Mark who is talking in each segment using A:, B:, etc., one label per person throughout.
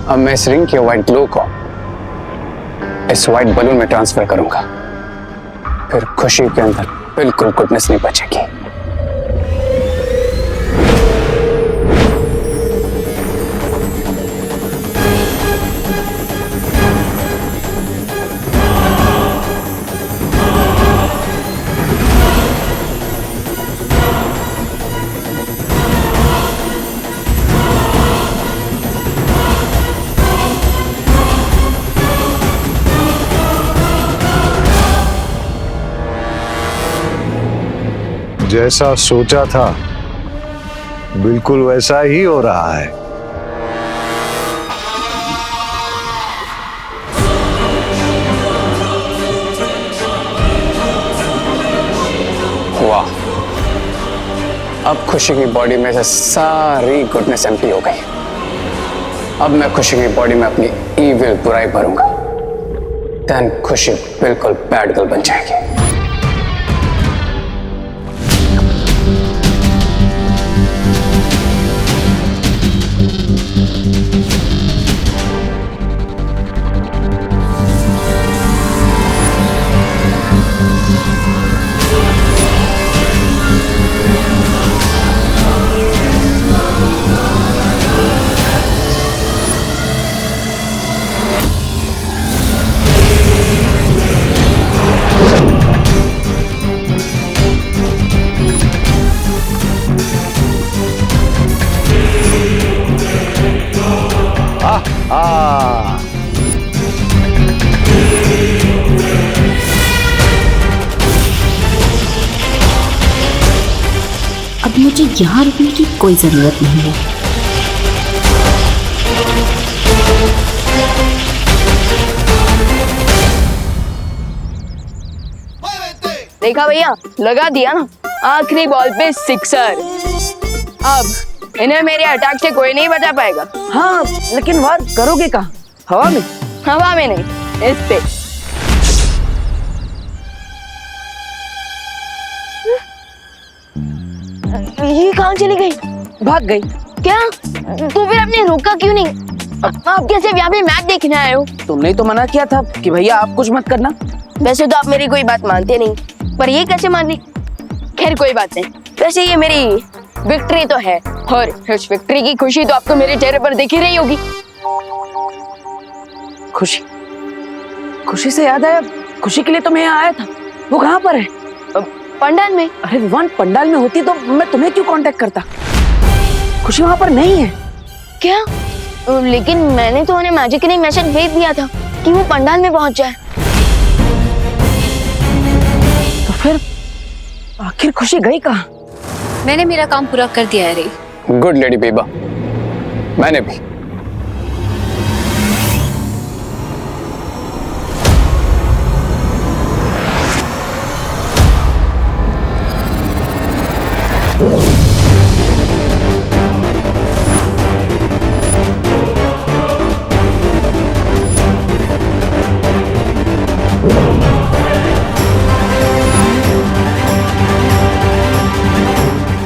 A: अब मैं इस रिंग के व्हाइट ग्लो को इस व्हाइट बलून में ट्रांसफर करूंगा, फिर खुशी के अंदर बिल्कुल गुडनेस नहीं बचेगी।
B: जैसा सोचा था बिल्कुल वैसा ही हो रहा है।
A: वाह, अब खुशी की बॉडी में से सारी गुडनेस एम्प्टी हो गई। अब मैं खुशी की बॉडी में अपनी ईविल बुराई भरूंगा, देन खुशी बिल्कुल बैड गर्ल बन जाएगी।
C: अब मुझे यहाँ रुकने की कोई जरूरत नहीं है।
D: देखा भैया, लगा दिया ना, आखिरी बॉल पे सिक्सर। अब इन्हें मेरे अटैक से कोई नहीं बचा पाएगा।
E: हाँ, लेकिन वार करोगे कहाँ? हवा में?
D: हवा में नहीं, इस पे। ये कहाँ चली गई?
E: भाग गई।
D: क्या? तो फिर आपने रोका क्यों नहीं? आप कैसे यहाँ पे मैच देखने आए हो?
E: तुमने ही तो मना किया था कि भैया आप कुछ मत करना।
D: वैसे तो आप मेरी कोई बात मानते नहीं, पर ये कैसे मान ली? खैर कोई बात नहीं। वैसे ये मेरी विक्ट्री तो है, और उस विक्ट्री की खुशी तो आपको मेरे चेहरे पर दिख ही रही होगी।
E: खुशी? खुशी से याद आया, खुशी के लिए तो मैं यहाँ आया था। वो कहाँ पर है?
D: पंडाल में।
E: अरे विवान, पंडाल में होती तो मैं तुम्हें क्यों कांटेक्ट करता? खुशी वहाँ पर नहीं है।
D: क्या? लेकिन मैंने तो उन्हें मैजिकली मैसेज भेज दिया था कि वो पंडाल में पहुंच जाए।
E: तो फिर आखिर खुशी गई कहाँ?
C: मैंने मेरा काम पूरा कर दिया है रे।
A: गुड लेडी बेबा, मैंने भी।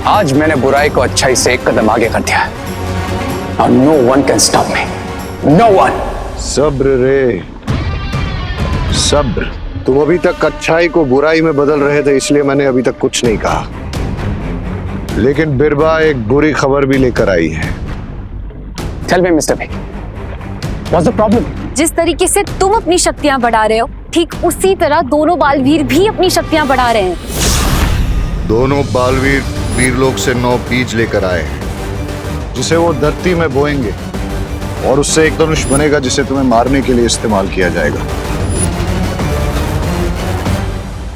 A: आज मैंने बुराई को अच्छाई से एक कदम आगे कर दिया है और no one can stop me, no one.
B: सब्र रे, सब्र। तुम अभी तक अच्छाई को बुराई में बदल रहे थे, इसलिए मैंने अभी तक कुछ नहीं कहा। लेकिन बिरबा एक बुरी खबर भी लेकर आई है।
A: Tell me mister Big, what's the problem?
C: जिस तरीके से तुम अपनी शक्तियां बढ़ा रहे हो, ठीक उसी तरह दोनों बालवीर भी अपनी शक्तियां बढ़ा रहे हैं।
B: दोनों बालवीर वीरलोक से 9 बीज लेकर आए हैं, जिसे वो धरती में बोएंगे और उससे एक धनुष बनेगा जिसे तुम्हें मारने के लिए इस्तेमाल किया जाएगा।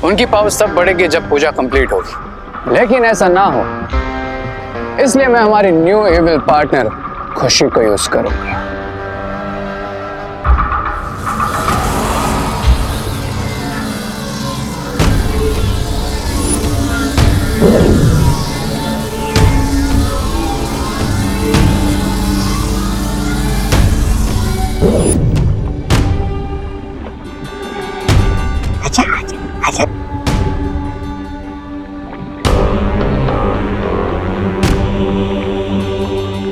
A: उनकी पावर तब बढ़ेगी जब पूजा कंप्लीट होगी, लेकिन ऐसा ना हो इसलिए मैं हमारी न्यू एविल पार्टनर खुशी को यूज करूंगा।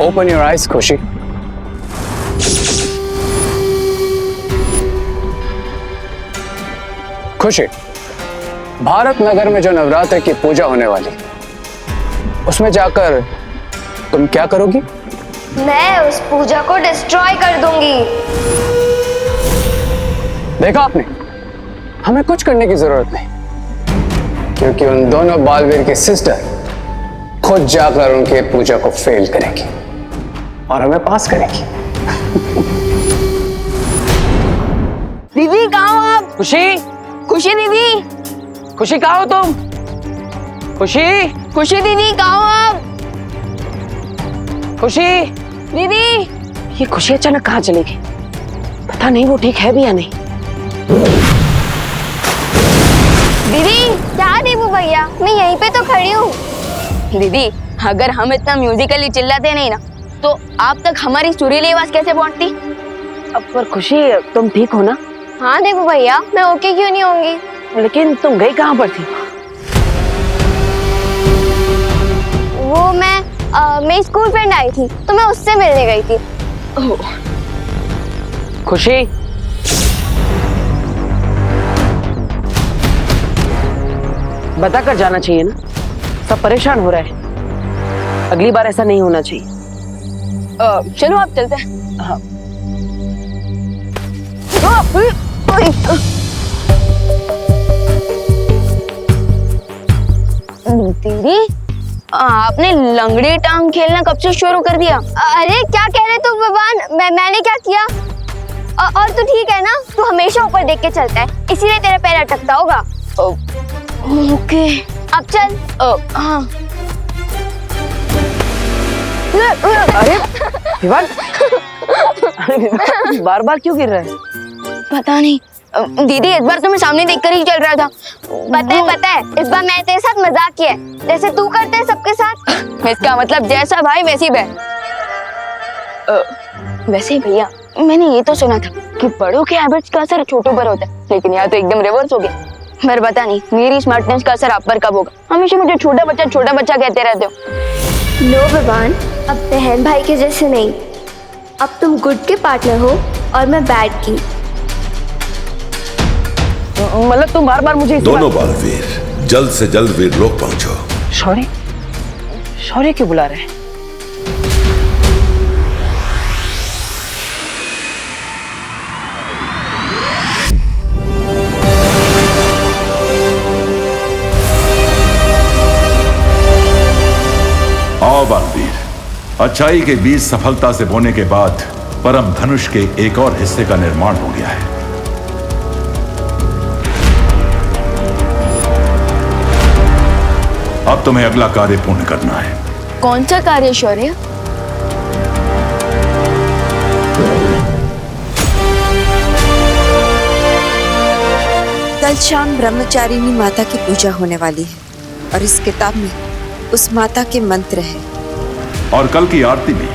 A: Open your eyes, Khushi. खुशी, भारत नगर में जो नवरात्र की पूजा होने वाली, उसमें जाकर तुम क्या करोगी?
F: मैं उस पूजा को डिस्ट्रॉय कर दूंगी।
A: देखा आपने, हमें कुछ करने की जरूरत नहीं, क्योंकि उन दोनों बालवीर की सिस्टर खुद जाकर उनके पूजा को फेल करेगी और हमें पास करेगी।
D: दीदी कहाँ हो आप?
E: खुशी,
D: खुशी दीदी,
E: खुशी कहाँ हो तुम? खुशी,
D: खुशी दीदी कहाँ हो आप?
E: खुशी,
D: दीदी,
E: ये खुशी अचानक कहाँ चली गई? पता नहीं वो ठीक है भी या नहीं।
D: दीदी,
F: क्या देवू भैया, मैं यहीं पे तो खड़ी हूँ।
D: दीदी, अगर हम इतना म्यूजिकली चिल्लाते नहीं ना, तो आप तक हमारी सुरीली आवाज कैसे पहुंचती?
E: अब पर खुशी, तुम ठीक हो ना?
F: हाँ देवू भैया, मैं ओके क्यों नहीं होंगी?
E: लेकिन तुम गई कहाँ पर थी?
F: वो मेरी स्कूल फ्रेंड आई थी, तो मैं उससे मिलने गई थी।
E: खुशी, बता कर जाना चाहिए ना, सब परेशान हो रहा है। अगली बार ऐसा नहीं होना चाहिए।
D: चलो आप चलते हैं।
E: हाँ।
D: दीदी, आपने लंगड़ी टांग खेलना कब से शुरू कर दिया?
F: अरे क्या कह रहे तू भगवान, मैंने क्या किया? और तू ठीक है ना? तू हमेशा ऊपर देख के चलता है, इसीलिए तेरा पैर अटकता होगा।
D: ओके,
F: अब चल।
D: हाँ।
E: अरे विवान, बार बार क्यों गिर रहा है?
D: पता नहीं दीदी, इस बार तो मैं सामने देखकर ही चल रहा था।
F: पता है, इस बार मैंने तेरे साथ मजाक किया है, जैसे तू करता है सबके साथ।
D: इसका मतलब जैसा भाई वैसी बहन। वैसे भैया, मैंने ये तो सुना था कि बड़ों के हैबिट्स का असर छोटों पर होता है, लेकिन यहाँ तो एकदम रिवर्स हो गया। पर पता नहीं मेरी स्मार्टनेस का असर आप पर कब होगा। हमेशा मुझे छोटा बच्चा कहते रहते हो।
F: नो भगवान, अब बहन भाई के जैसे नहीं, अब तुम गुड के पार्टनर हो और मैं बैड की।
E: मतलब तुम बार बार मुझे इस
G: दोनों बालवीर जल्द से जल्द वीरलोक पहुंचो।
E: शौर्य, शौर्य क्यों बुला रहे हैं?
G: आओ बालवीर, अच्छाई के बीज सफलता से बोने के बाद परम धनुष के एक और हिस्से का निर्माण हो गया है। अब तुम्हें अगला कार्य पूर्ण करना है।
D: कौन सा कार्य शौर्य?
H: कल शाम ब्रह्मचारिणी माता की पूजा होने वाली है और इस किताब में उस माता के मंत्र हैं।
G: और कल की आरती में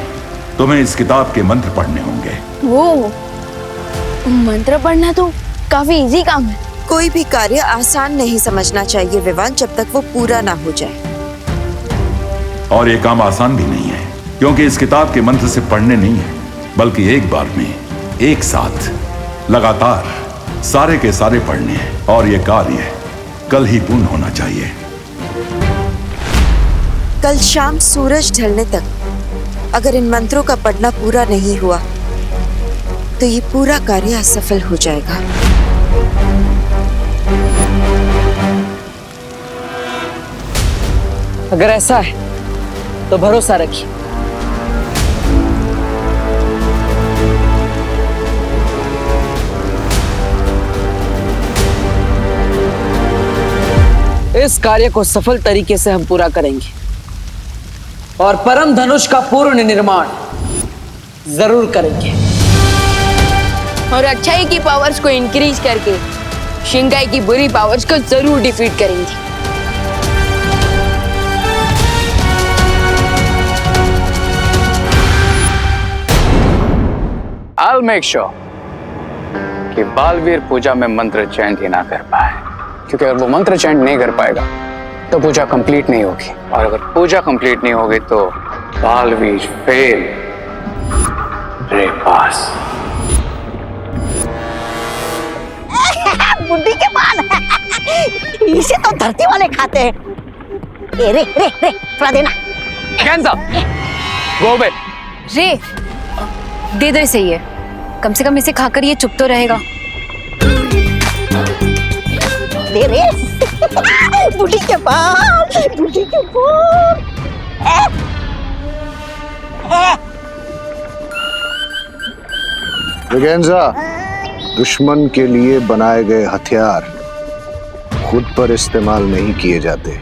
G: तुम्हें इस किताब के मंत्र पढ़ने होंगे।
D: वो मंत्र पढ़ना तो काफी इजी काम है।
H: कोई भी कार्य आसान नहीं समझना चाहिए विवान, जब तक वो पूरा ना हो जाए।
G: और ये काम आसान भी नहीं है, क्योंकि इस किताब के मंत्र से पढ़ने नहीं है, बल्कि एक बार में एक साथ लगातार सारे के सारे पढ़ने हैं। और ये कार्य कल ही पूर्ण होना चाहिए।
H: कल शाम सूरज ढलने तक अगर इन मंत्रों का पढ़ना पूरा नहीं हुआ तो ये पूरा कार्य असफल हो जाएगा।
E: अगर ऐसा है तो भरोसा रखिए, इस कार्य को सफल तरीके से हम पूरा करेंगे और परम धनुष का पूर्ण निर्माण जरूर करेंगे।
D: और अच्छाई की पावर्स को इंक्रीज करके शिंगाई की बुरी पावर्स को जरूर डिफीट करेंगे।
A: I'll make sure कि बालवीर पूजा में मंत्र चैंट ही ना कर पाए, क्योंकि अगर वो मंत्र चैंट नहीं कर पाएगा तो पूजा कंप्लीट नहीं होगी, और अगर पूजा कंप्लीट नहीं होगी तो बालवीर फेल रे पास।
F: बुद्धि के बाद है।
I: इसे तो धरती वाले खाते हैं। ए, रे रे रे थोड़ा देना।
A: Go away.
C: रे दे दो इसे, ये कम से कम इसे खाकर ये चुप तो रहेगा।
I: दे रे बूढ़ी के पास, बूढ़ी के पास।
B: ब्रिगेंजा, दुश्मन के लिए बनाए गए हथियार खुद पर इस्तेमाल नहीं किए जाते।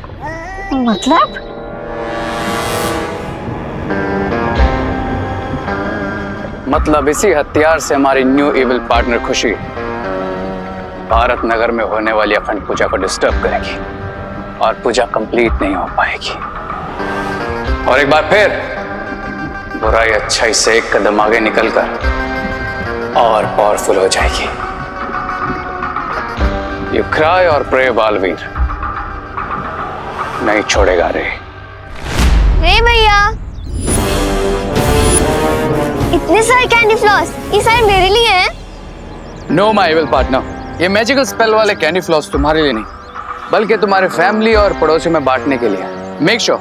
A: मतलब इसी हथियार से हमारी न्यू इविल पार्टनर खुशी भारत नगर में होने वाली अखंड पूजा को डिस्टर्ब करेगी और पूजा कंप्लीट नहीं हो पाएगी। और एक बार फिर बुराई अच्छाई से एक कदम आगे निकलकर और पावरफुल हो जाएगी। यू क्राई और प्रे बालवीर, नहीं छोड़ेगा रे।
F: रे भैया, इतने सारे कैंडी फ्लॉस, ये सारे मेरे लिए हैं?
A: नो माय इविल पार्टनर, ये मैजिकल स्पेल वाले कैंडी फ्लॉस तुम्हारे लिए नहीं, बल्कि तुम्हारे फैमिली और पड़ोसियों में बांटने के लिए। मेक श्योर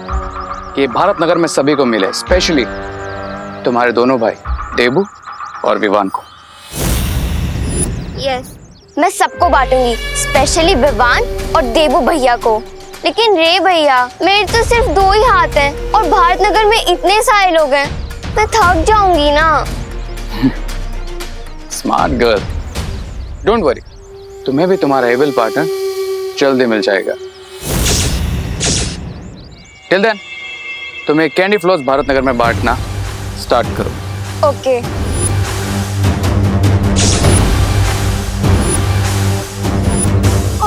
A: कि भारत नगर में सभी को मिले, स्पेशली तुम्हारे दोनों भाई देबू और विवान को।
F: यस, मैं सबको बांटूंगी, स्पेशली विवान और देबू भैया को। लेकिन रे भैया, मेरे तो सिर्फ 2 ही हाथ हैं और भारत नगर में इतने सारे लोग हैं, मैं थक जाऊंगी ना।
A: स्मार्ट गर्ल, डोंट वरी, तुम्हें भी तुम्हारा एविल पार्टनर जल्दी मिल जाएगा। टिल देन तुम्हें कैंडी फ्लॉस भारत नगर में बांटना स्टार्ट करो।
F: Okay.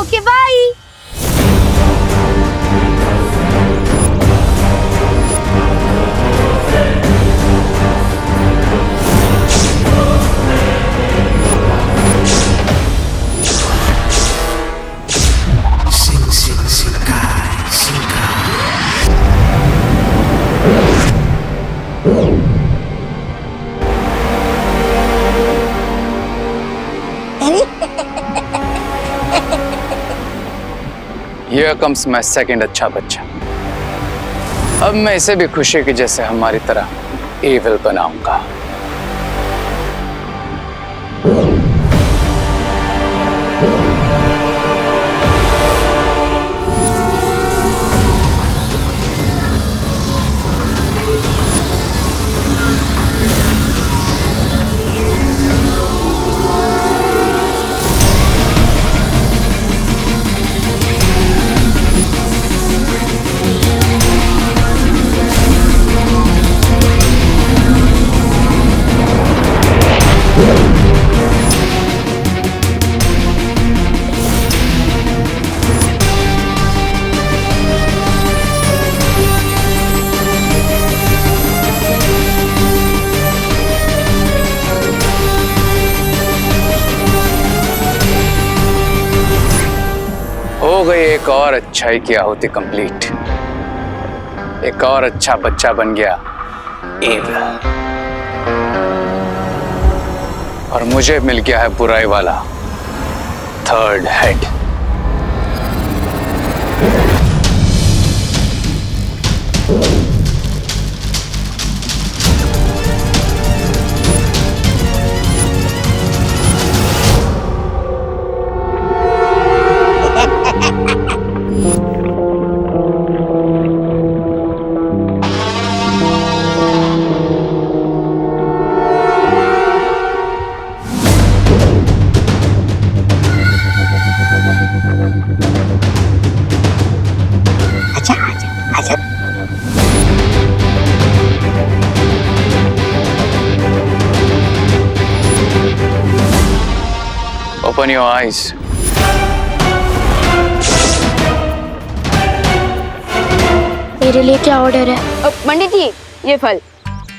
F: Okay bye.
A: Here comes my second अच्छा बच्चा। अब मैं इसे भी खुशी की जैसे हमारी तरह एविल बनाऊंगा। हो गई एक और अच्छाई की आहुति कंप्लीट। एक और अच्छा बच्चा बन गया एविल, और मुझे मिल गया है बुराई वाला third head. Open your eyes.
F: मेरे लिए क्या ऑर्डर है? पंडित जी, ये फल।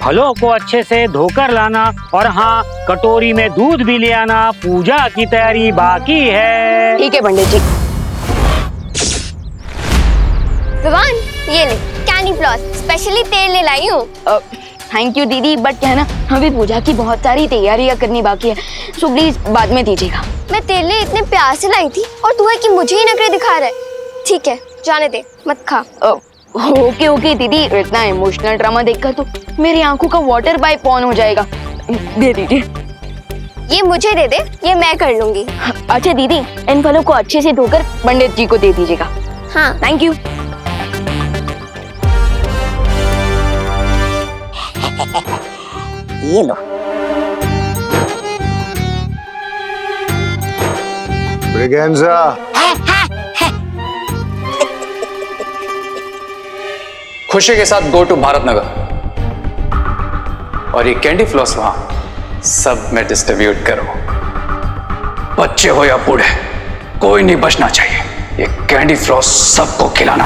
J: फलों को अच्छे से धोकर लाना, और हाँ, कटोरी में दूध भी ले आना, पूजा की तैयारी बाकी है।
D: ठीक है पंडित जी।
F: विवान, ये ले कैंडी फ्लॉस, स्पेशली तेल ले लाई हूँ।
D: थैंक यू दीदी, बट क्या है ना, अभी पूजा की बहुत सारी तैयारियां करनी बाकी है, सो प्लीज बाद में दीजिएगा।
F: मैं तेरे लिए इतने प्यार से लाई थी और तू है कि मुझे ही नखरे दिखा रहा है। ठीक है, जाने दे, मत खा।
D: ओके ओके दीदी, इतना इमोशनल ड्रामा देखकर तो मेरी आंखों का वाटर पाइप ऑन हो जाएगा। दे दीजिए।
F: ये मुझे दे दे, ये मैं कर लूंगी।
D: अच्छा दीदी, इन फलों को अच्छे से धोकर पंडित जी को दे दीजिएगा।
F: हाँ
D: थैंक यू।
I: ये लो।
B: ब्रिगेंजा,
A: खुशी के साथ गो टू भारत नगर और ये कैंडी फ्लॉस वहां सब में डिस्ट्रीब्यूट करो। बच्चे हो या बूढ़े, कोई नहीं बचना चाहिए। ये कैंडी फ्लॉस सबको खिलाना।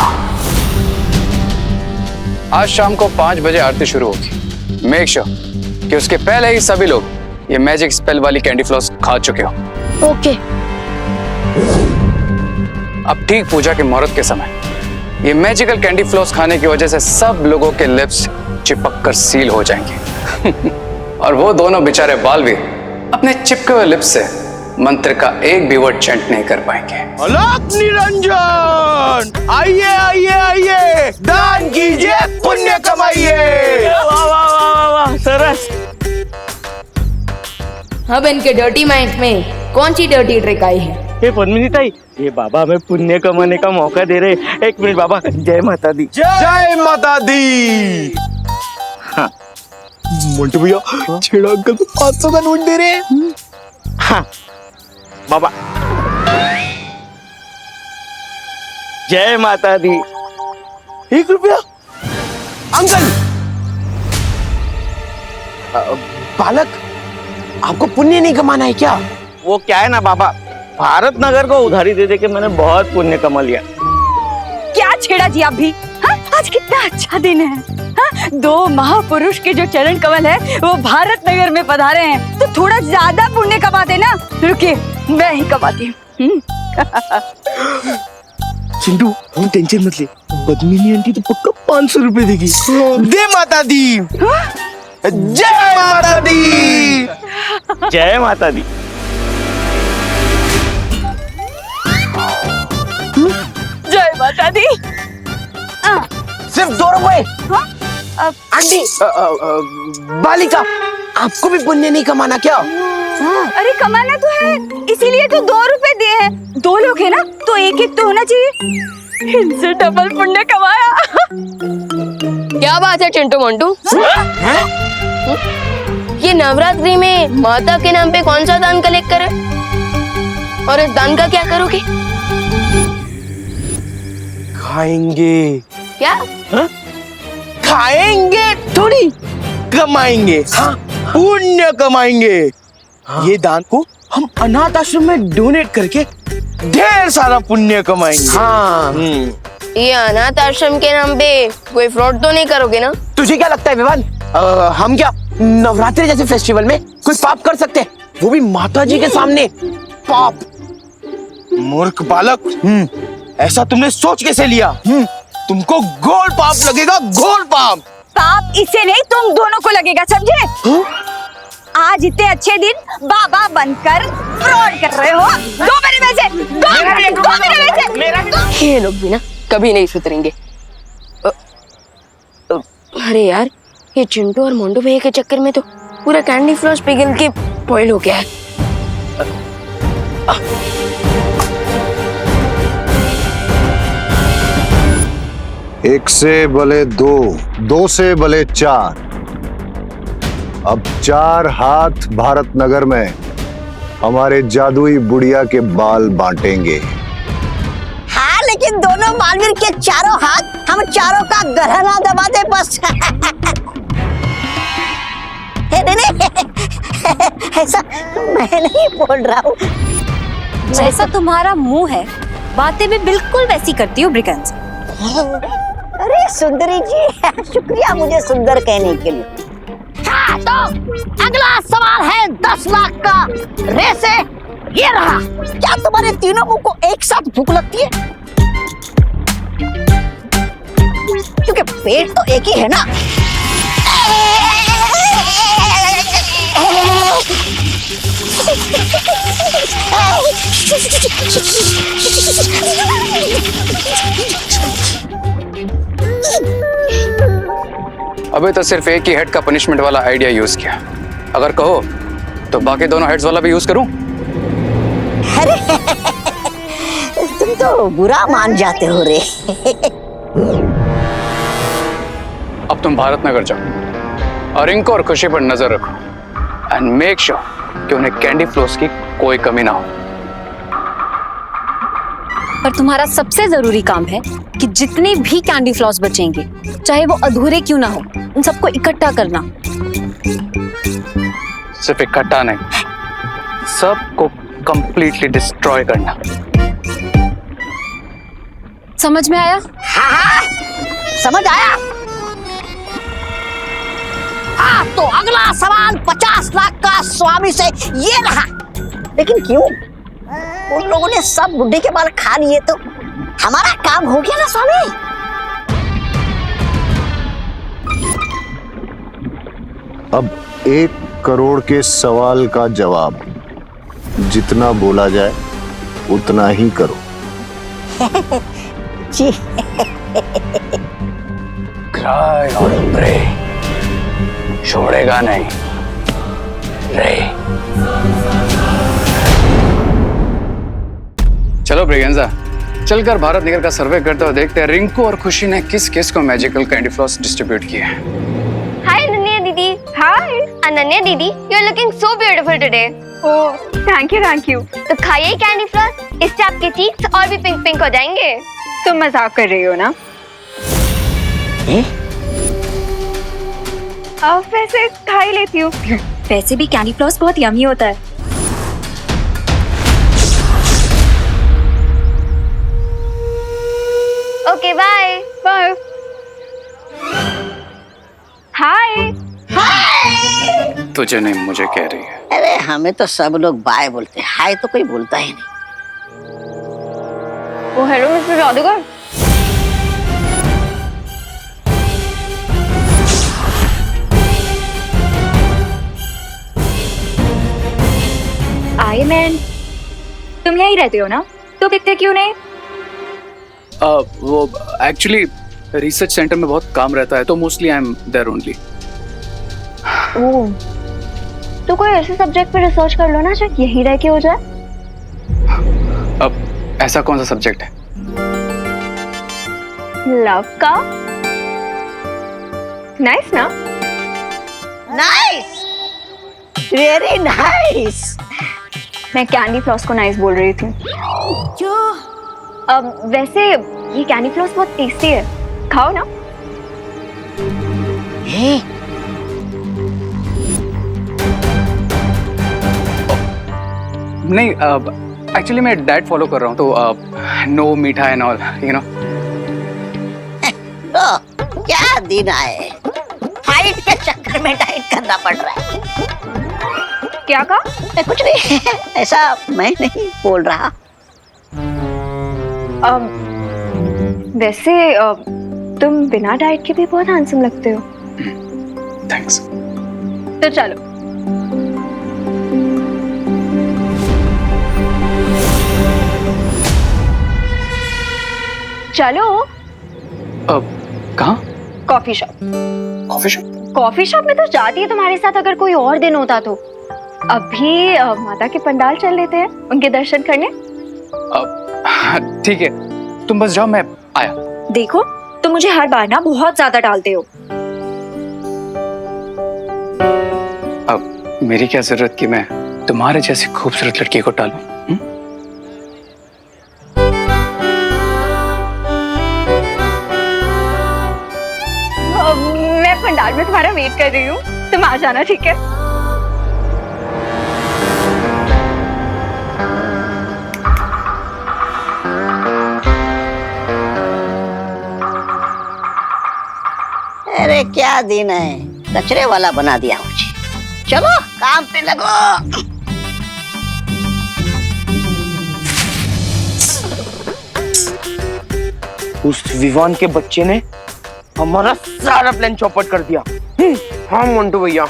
A: आज शाम को 5 बजे आरती शुरू होगी। मेक श्योर कि उसके पहले ही सभी लोग ये मैजिक स्पेल वाली कैंडी फ्लॉस खा चुके हो।
D: ओके।
A: अब ठीक पूजा के मुहूर्त के समय ये मैजिकल कैंडी फ्लॉस खाने की वजह से सब लोगों के लिप्स चिपक कर सील हो जाएंगे और वो दोनों बेचारे बालवीर अपने चिपके हुए लिप्स से मंत्र का एक भी वर्ड चैंट नहीं कर पाएंगे।
K: अलग निरंजन, आइए आइए आइए, दान कीजिए, पुण्य कमाइए।
J: वाह वाह वाह वाह, सरस।
D: अब इनके डर्टी माइंड में कौन सी डर्टी ट्रिक आई है?
J: ये पद्मिनी ताई, ये बाबा हमें पुण्य कमाने का मौका दे रहे। एक मिनट बाबा, जय माता दी।
K: जय माता दी।
J: हाँ।
K: मोंटू भैया, छेड़ा अंकल को 500 का नोट दे रहे हैं।
J: हाँ बाबा, जय माता दी।
K: 1 रुपया। अंकल, बालक, आपको पुण्य नहीं कमाना है क्या?
J: वो क्या है ना बाबा, भारत नगर को उधारी दे दे के मैंने बहुत पुण्य कमा लिया।
C: क्या छेड़ा जी आप भी? हाँ? आज कितना अच्छा दिन है। हाँ? 2 महापुरुष के जो चरण कमल है वो भारत नगर में पधारे हैं, तो थोड़ा ज्यादा पुण्य कमा देना। रुकिए, मैं ही कमाती हूँ।
K: चिंटू, तुम टेंशन मत ले, पद्मिनी आंटी तो पक्का 500 रुपए देगी। दे माता दी। जय माता दी।
J: जय माता दी।
C: जय माता दी।
K: सिर्फ 2 रुपए। आंटी, बालिका, आपको भी पुण्य नहीं कमाना क्या?
C: अरे कमाना तो है, इसीलिए तो 2 रुपए दिए हैं। 2 लोग हैं ना, तो एक एक तो होना चाहिए। इनसे डबल पुण्य कमाया।
D: क्या बात है चिंटू मोंटू? ये नवरात्रि में माता के नाम पे कौन सा दान कलेक्ट करे और इस दान का क्या करोगे?
K: खाएंगे।
D: क्या?
K: खाएंगे थोड़ी, कमाएंगे। हाँ, पुण्य कमाएंगे। ये दान को हम अनाथ आश्रम में डोनेट करके ढेर सारा पुण्य कमाएंगे। हाँ।
D: ये अनाथ आश्रम के नाम पे कोई फ्रॉड तो नहीं करोगे ना?
K: तुझे क्या लगता है विवान, हम क्या नवरात्रि जैसे फेस्टिवल में कोई पाप कर सकते हैं, वो भी माता जी के सामने? पाप? मूर्ख बालक, ऐसा तुमने सोच कैसे लिया? तुमको घोर पाप लगेगा, घोर पाप।
C: पाप इसे नहीं, तुम दोनों को लगेगा, समझे? आज इतने अच्छे दिन बाबा बनकर फ्रॉड कर रहे हो। दो मेरे में से, दो मेरे में से।
D: ये लोग भी ना कभी नहीं सुधरेंगे। अरे यार, ये चिंटू और मोंटू भैया के चक्कर में तो पूरा कैंडी फ्लॉस पिघल के बॉयल हो गया है।
B: एक से भले 2, 2 से भले 4। अब 4 हाथ भारत नगर में हमारे जादुई बुढ़िया के बाल बांटेंगे।
I: हाँ, लेकिन दोनों बालवीर के चारों हाथ हम चारों का गहना दबा दे बस। ऐसा मैं नहीं बोल रहा हूँ।
C: जैसा तुम्हारा मुंह है, बातें भी बिल्कुल वैसी करती हो ब्रिगेंजा।
I: अरे सुंदरी जी, शुक्रिया मुझे सुंदर कहने के लिए। हाँ, तो अगला सवाल है 10 लाख का। रेस है ये रहा। क्या तुम्हारे तीनों मुंह को एक साथ भूख लगती है? क्योंकि पेट तो एक ही है ना।
A: अबे तो सिर्फ एक ही हेड का पनिशमेंट वाला आइडिया यूज किया। अगर कहो तो बाकी दोनों हेड्स वाला भी यूज करूं?
I: अरे तुम तो बुरा मान जाते हो रे।
A: अब तुम भारत नगर जाओ और रिंकू और खुशी पर नजर रखो एंड मेक श्योर कि उन्हें कैंडी फ्लोस की कोई कमी ना हो।
L: पर तुम्हारा सबसे जरूरी काम है कि जितने भी कैंडी फ्लॉस बचेंगे, चाहे वो अधूरे क्यों ना हो, उन सबको इकट्ठा करना।
A: सिर्फ इकट्ठा नहीं, सबको कंप्लीटली डिस्ट्रॉय करना।
L: समझ में आया?
I: हाँ हाँ समझ आया। हाँ तो अगला सवाल 50 लाख का स्वामी से ये रहा। लेकिन क्यों? उन लोगों ने सब बुड्ढे के बाल खा लिए तो हमारा काम हो गया ना स्वामी।
B: अब 1 करोड़ के सवाल का जवाब जितना बोला जाए उतना ही करो।
I: जी
A: क्राई और प्रे, छोड़ेगा नहीं रे। चलो ब्रिगेंजा, चलकर भारत नगर का सर्वे करते हुए देखते हैं रिंकू और खुशी ने किस किस को मैजिकल कैंडी फ्लॉस डिस्ट्रीब्यूट किए हैं।
F: हाय अनन्या दीदी। हाय अनन्या दीदी, you are looking so beautiful today. Oh thank you. तो खाइए कैंडी फ्लॉस, इससे आपके चीक्स और भी पिंक पिंक हो जाएंगे।
C: तुम मजाक कर रही हो ना? अब वैसे खा ही लेती हूँ।
L: वैसे भी कैंडी फ्लॉस बहुत यमी होता है।
F: Okay bye
C: bye. हाय।
A: तुझे नहीं मुझे कह रही है।
I: अरे हमें तो सब लोग बाय बोलते हैं, हाय तो कोई बोलता ही नहीं।
F: ओ हेलो मिस्टर जादूगर।
C: आई मैन, तुम यहीं रहते हो ना? तो दिखते क्यों नहीं?
A: वो एक्चुअली रिसर्च सेंटर में बहुत काम रहता है तो mostly I am there only.
F: Oh तो कोई ऐसे सब्जेक्ट पे रिसर्च कर लो ना जो यहीं रह के हो जाए।
A: अब ऐसा कौन सा सब्जेक्ट है?
F: लव का। नाइस ना?
I: Nice, very nice.
F: मैं कैंडी फ्लॉस को नाइस बोल रही थी।
I: क्यों?
F: अब वैसे ये कैंडी फ्लॉस बहुत टेस्टी है, खाओ ना।
A: नहीं, एक्चुअली मैं डाइट फॉलो कर रहा हूँ तो नो मीठा एंड ऑल, यू नो।
I: तो क्या दिन आए, फाइट के चक्कर में डाइट करना पड़ रहा है।
F: क्या कहा?
I: कुछ नहीं, ऐसा मैं नहीं बोल रहा।
F: वैसे तुम बिना डाइट के भी बहुत हैंडसम लगते हो।
A: थैंक्स।
F: तो चलो। चलो।
A: कहाँ?
F: Coffee shop.
A: Coffee shop?
F: Coffee shop में तो जाती है तुम्हारे साथ अगर कोई और दिन होता तो। अभी माता के पंडाल चल लेते हैं, उनके दर्शन करने।
A: ठीक है, तुम बस जाओ, मैं आया।
L: देखो तुम मुझे हर बार ना बहुत ज्यादा डालते हो।
A: अब मेरी क्या जरूरत कि मैं तुम्हारे जैसी खूबसूरत लड़की को टालूं?
F: मैं पंडाल में तुम्हारा वेट कर रही हूँ, तुम आ जाना, ठीक है?
I: अरे क्या दिन है, कचरे वाला बना दिया मुझे। चलो काम पे लगो।
K: उस विवान के बच्चे ने हमारा सारा प्लान चौपट कर दिया। हाँ मंटू भैया।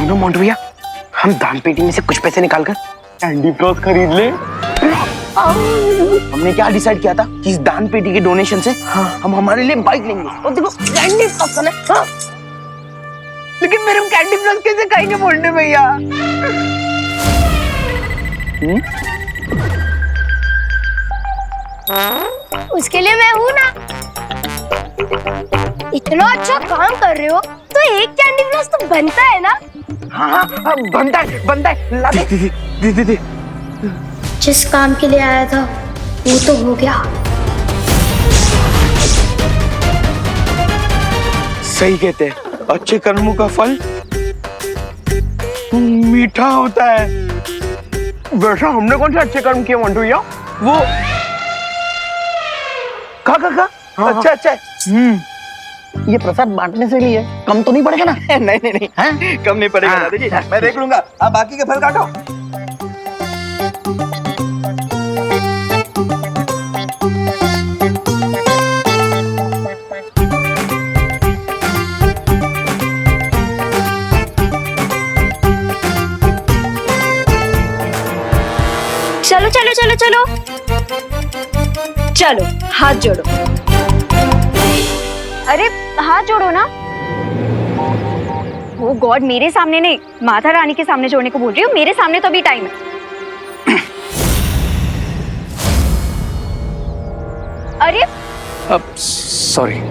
K: सुनो मोंटू भैया, हम दान पेटी में से कुछ पैसे निकालकर कैंडी फ्लॉस खरीद ले। हमने क्या डिसाइड किया था कि इस दान पेटी के डोनेशन से हम हमारे लिए बाइक लेंगे और देखो कैंडी फ्लॉस है। हाँ। लेकिन फिर हम कैंडी फ्लॉस कैसे खाएंगे मोंटू भैया?
F: उसके लिए मैं हूँ ना। इतना अच्छा काम कर रहे हो तो एक कैंडी फ्लॉस तो बनता है ना?
K: हाँ, बनता है ला दे।
F: जिस काम के लिए आया था वो तो हो गया।
K: सही कहते हैं, अच्छे कर्मों का फल मीठा होता है। वैसा हमने कौन से अच्छे कर्म किए मोंटू भैया? वो खा अच्छा
I: ये प्रसाद बांटने से भी है, कम तो नहीं पड़ेगा ना?
K: नहीं हाँ? कम नहीं पड़ेगा दादा जी, मैं देख लूंगा। आप बाकी के फल काटो।
L: चलो चलो चलो चलो चलो, हाथ जोड़ो।
C: अरे हाथ जोड़ो ना। वो गॉड, मेरे सामने नहीं, माता रानी के सामने जोड़ने को बोल रही हूँ। मेरे सामने तो अभी टाइम है। अरे
A: अब सॉरी।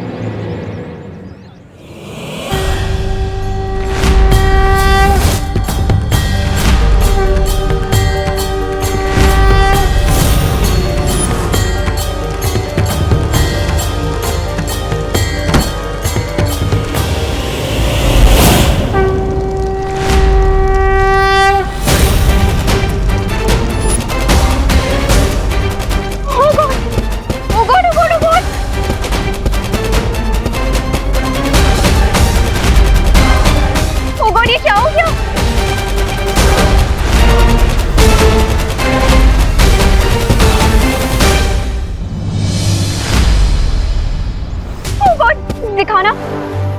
C: दिखाना,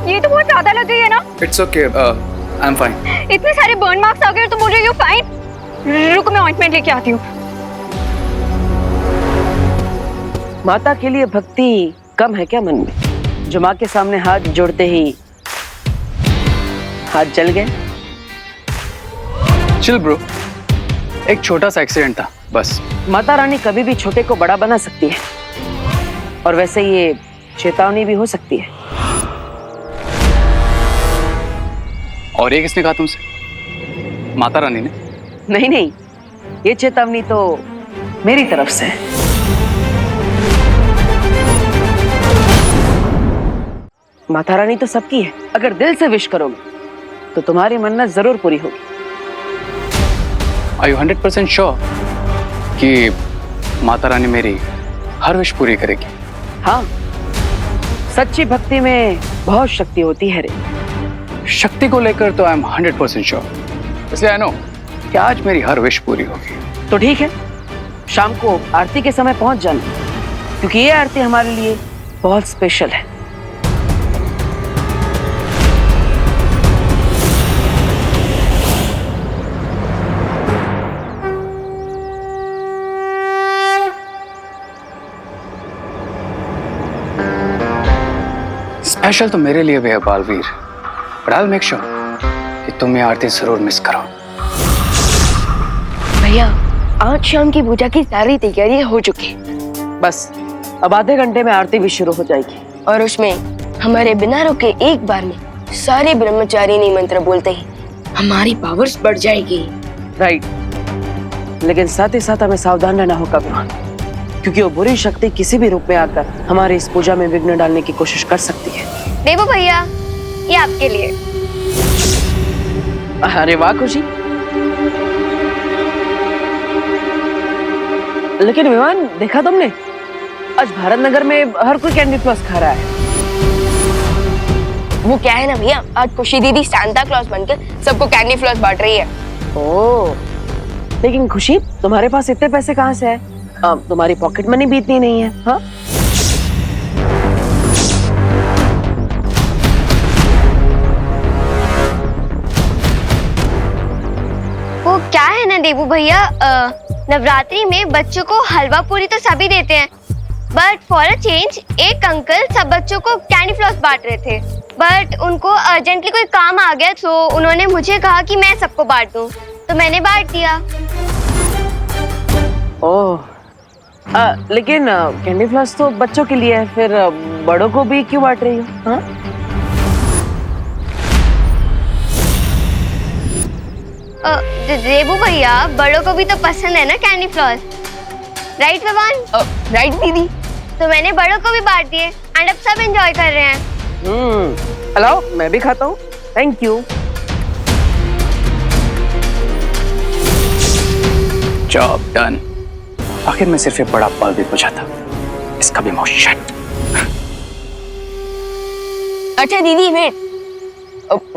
C: ये तो बहुत ज्यादा लग रही है ना।
A: It's okay, I am fine.
C: इतने सारे बर्न मार्क्स आ गए तो बोल रही हो फाइन। रुको, मैं ऑइंटमेंट लेके आती हूँ।
E: माता के लिए भक्ति कम है क्या मन में? जो माँ के सामने हाथ जोड़ते ही हाथ जल गए।
A: चिल ब्रो, एक छोटा सा एक्सीडेंट था बस।
E: माता रानी कभी भी छोटे को बड़ा बना सकती है, और वैसे ये चेतावनी भी हो सकती है।
A: और ये किसने कहा तुमसे? माता रानी ने?
E: नहीं, ये चेतावनी तो मेरी तरफ से है। माता रानी तो सबकी है। अगर दिल से विश करोगे तो तुम्हारी मन्नत जरूर पूरी होगी।
A: Are you 100% श्योर कि माता रानी मेरी हर विश पूरी करेगी?
E: हाँ, सच्ची भक्ति में बहुत शक्ति होती है रे।
A: शक्ति को लेकर तो आई एम 100% श्योर, इसलिए आई नो कि आज मेरी हर विश पूरी होगी।
E: तो ठीक है, शाम को आरती के समय पहुंच जाना, क्योंकि ये आरती हमारे लिए बहुत स्पेशल है।
A: स्पेशल तो मेरे लिए भी है Baalveer, but I will make sure कि तुम ये आरती जरूर मिस करो।
D: भैया, आज शाम की पूजा की सारी तैयारी हो चुकी।
E: बस अब आधे घंटे में आरती भी शुरू हो जाएगी,
D: और उसमें हमारे बिना रुके एक बार में सारे ब्रह्मचारिणी मंत्र बोलते ही हमारी पावर्स बढ़ जाएगी।
E: राइट, लेकिन साथ ही साथ हमें सावधान रहना होगा विमान, क्योंकि वो बुरी शक्ति किसी भी रूप में आकर हमारे इस पूजा में विघ्न डालने की कोशिश कर सकती है।
F: देवो भैया, ये आपके लिए।
E: अरे वाह खुशी। लेकिन विमान, देखा तुमने, आज भारत नगर में हर कोई कैंडी फ्लॉस खा रहा है।
D: वो क्या है ना भैया, आज खुशी दीदी सांता क्लॉज बनकर सबको कैंडी फ्लॉस बांट रही है।
E: ओह, लेकिन खुशी, तुम्हारे पास इतने पैसे कहाँ से है? तुम्हारी पॉकेट मनी भी इतनी नहीं है। हाँ,
F: देबू भैया, नवरात्रि में बच्चों को हलवा पूरी तो सभी देते हैं, बट फॉर अ चेंज एक अंकल सब बच्चों को कैंडी फ्लॉस बांट रहे थे, बट उनको अर्जेंटली कोई काम आ गया तो उन्होंने मुझे कहा कि मैं सबको बांट दूं, तो मैंने बांट दिया।
E: ओह, लेकिन कैंडी फ्लॉस तो बच्चों के लिए है, फिर बड़ों को भी क्यों बांट रही हो? हाँ?
F: देबू भैया, बड़ों को भी तो पसंद है ना candy floss, right Vivaan?
D: Right दीदी।
F: तो मैंने बड़ों को भी बांट दिए एंड अब सब एंजॉय कर रहे हैं।
E: हेलो, मैं भी खाता हूँ, थैंक यू।
A: Job done. आखिर में सिर्फ एक बड़ा पल भी पूछा था, इसका भी माउथ शट।
D: अच्छा दीदी वेट,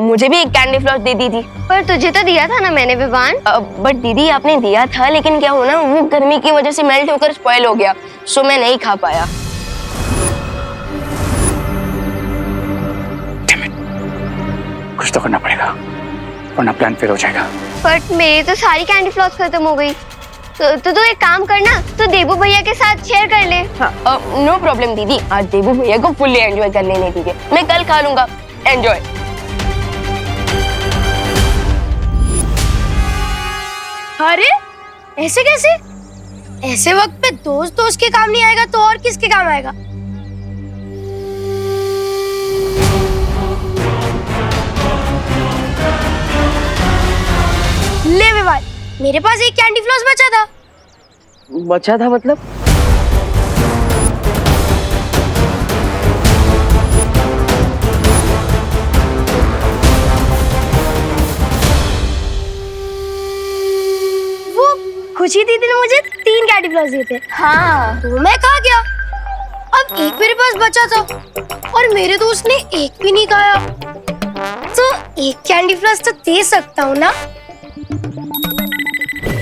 D: मुझे भी एक कैंडी फ्लॉस दे दी थी।
F: पर तुझे तो दिया था ना मैंने विवान।
D: बट दीदी आपने दिया था, लेकिन क्या हो ना, वो गर्मी की वजह से मेल्ट होकर स्पॉइल हो गया, सो मैं नहीं खा पाया।
A: कुछ तो करना पड़ेगा, वरना प्लान फेल हो जाएगा।
F: बट मेरी तो सारी कैंडी फ्लॉस खत्म हो गई, तो तू एक काम करना, तो देबू भैया के साथ शेयर कर ले।
D: नो प्रॉब्लम दीदी, आज देबू भैया को फुल्ली एंजॉय कर लेने दीजिए, मैं कल खा लूंगा। एंजॉय।
M: अरे ऐसे कैसे? ऐसे वक्त पे दोस्त दोस्त के काम नहीं आएगा तो और किसके काम आएगा? ले विवान, मेरे पास एक कैंडी फ्लॉस बचा था।
E: बचा था मतलब?
M: खुशी दीदी ने मुझे 3 कैंडी फ्लॉस दिए थे। हाँ, तो मैं खा गया। अब एक मेरे पास बचा था और मेरे दोस्त ने एक भी नहीं खाया, तो एक कैंडी फ्लॉस तो दे सकता हूँ ना?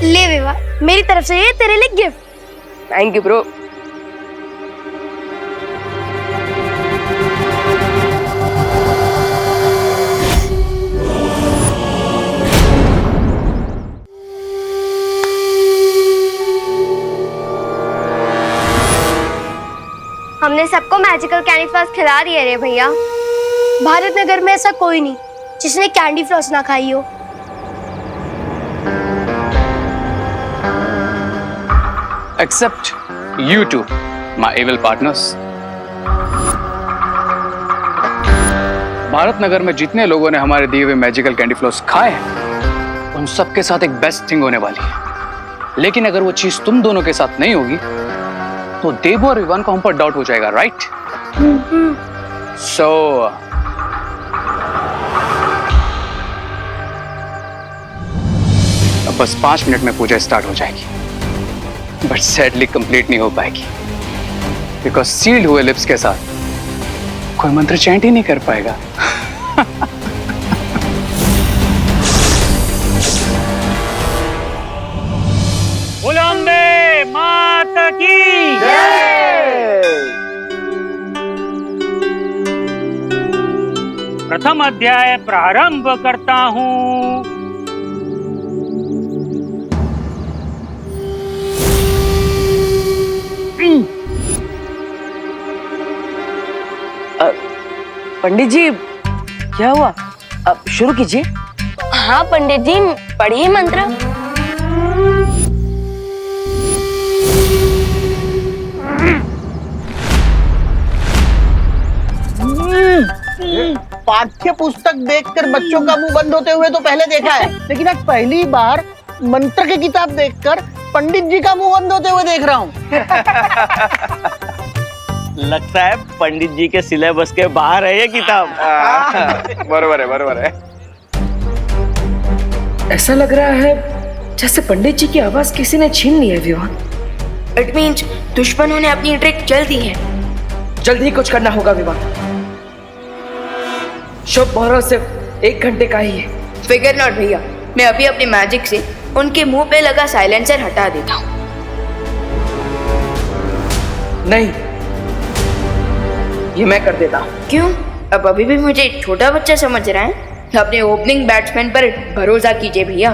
M: ले विवा, मेरी तरफ से ये तेरे लिए गिफ्ट।
E: Thank you bro.
F: हमने सबको मैजिकल कैंडी फ्लॉस खिला दिए रे भैया।
M: भारत नगर में ऐसा कोई नहीं जिसने कैंडी फ्लॉस ना खाई हो।
A: Except you two, my evil partners. Bharat Nagar में जितने लोगों ने हमारे दिए हुए मैजिकल कैंडी फ्लॉस खाए हैं, उन सबके साथ एक बेस्ट थिंग होने वाली है। लेकिन अगर वो चीज तुम दोनों के साथ नहीं होगी, तो देबू और विवान को हम पर डाउट हो जाएगा, राइट? सो अब बस 5 मिनट में पूजा स्टार्ट हो जाएगी, बट सैडली कंप्लीट नहीं हो पाएगी, बिकॉज सील्ड हुए लिप्स के साथ कोई मंत्र चैंट ही नहीं कर पाएगा।
J: बुलंदे माता की प्रथम अध्याय प्रारंभ करता हूँ।
E: पंडित जी, क्या हुआ? अब शुरू कीजिए।
D: हाँ पंडित जी, पढ़िए मंत्र।
K: पाठ्य पुस्तक देखकर बच्चों का मुंह बंद होते हुए तो पहले देखा है, लेकिन आज पहली बार मंत्र की किताब देखकर पंडित जी का मुंह बंद होते हुए देख रहा हूँ।
N: लगता है पंडित जी के सिलेबस के बाहर है ये किताब।
A: बरोबर है।
O: ऐसा लग रहा है जैसे पंडित जी की आवाज किसी ने छीन ली है विवान। इट मींस दुश्मनों ने अपनी ट्रिक जल्द दी है। जल्दी ही कुछ करना होगा विवान। शुभ मुहूर्त सिर्फ 1 घंटे का ही है।
P: फिगर नॉट भैया, मैं अभी अपने मैजिक से उनके मुंह पे लगा साइलेंसर हटा देता हूँ।
O: नहीं, ये मैं कर देता हूँ।
P: क्यों? अब अभी भी मुझे छोटा बच्चा समझ रहा है? अपने ओपनिंग बैट्समैन पर भरोसा कीजिए भैया।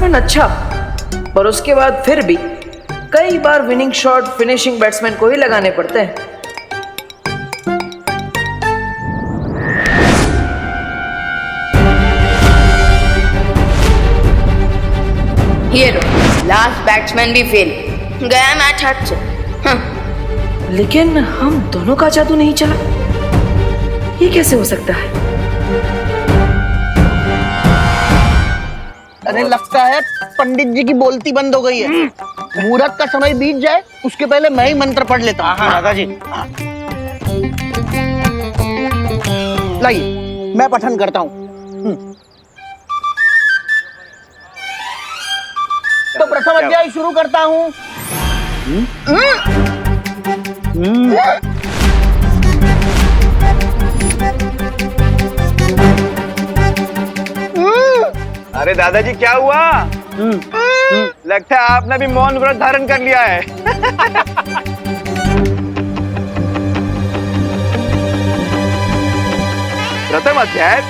O: बैट्समैन अच्छा, पर उसके बाद फिर भी कई बार विनिंग शॉट फिनिशिंग बैट्समैन को ही लगाने पड़ते हैं।
P: ये लो, लास्ट बैट्समैन भी फेल, गया मैच हाथ से।
O: लेकिन हम दोनों का जादू नहीं चला, ये कैसे हो सकता है?
K: अरे लगता है पंडित जी की बोलती बंद हो गई है। मुहूर्त का समय बीत जाए उसके पहले मैं ही मंत्र पढ़ लेता हूँ। हाँ दादाजी। लाइए मैं पठन करता हूँ। तो प्रथम अध्याय शुरू करता हूँ।
Q: अरे दादाजी क्या हुआ? लगता है आपने भी मौन व्रत धारण कर लिया है। प्रथम अध्याय।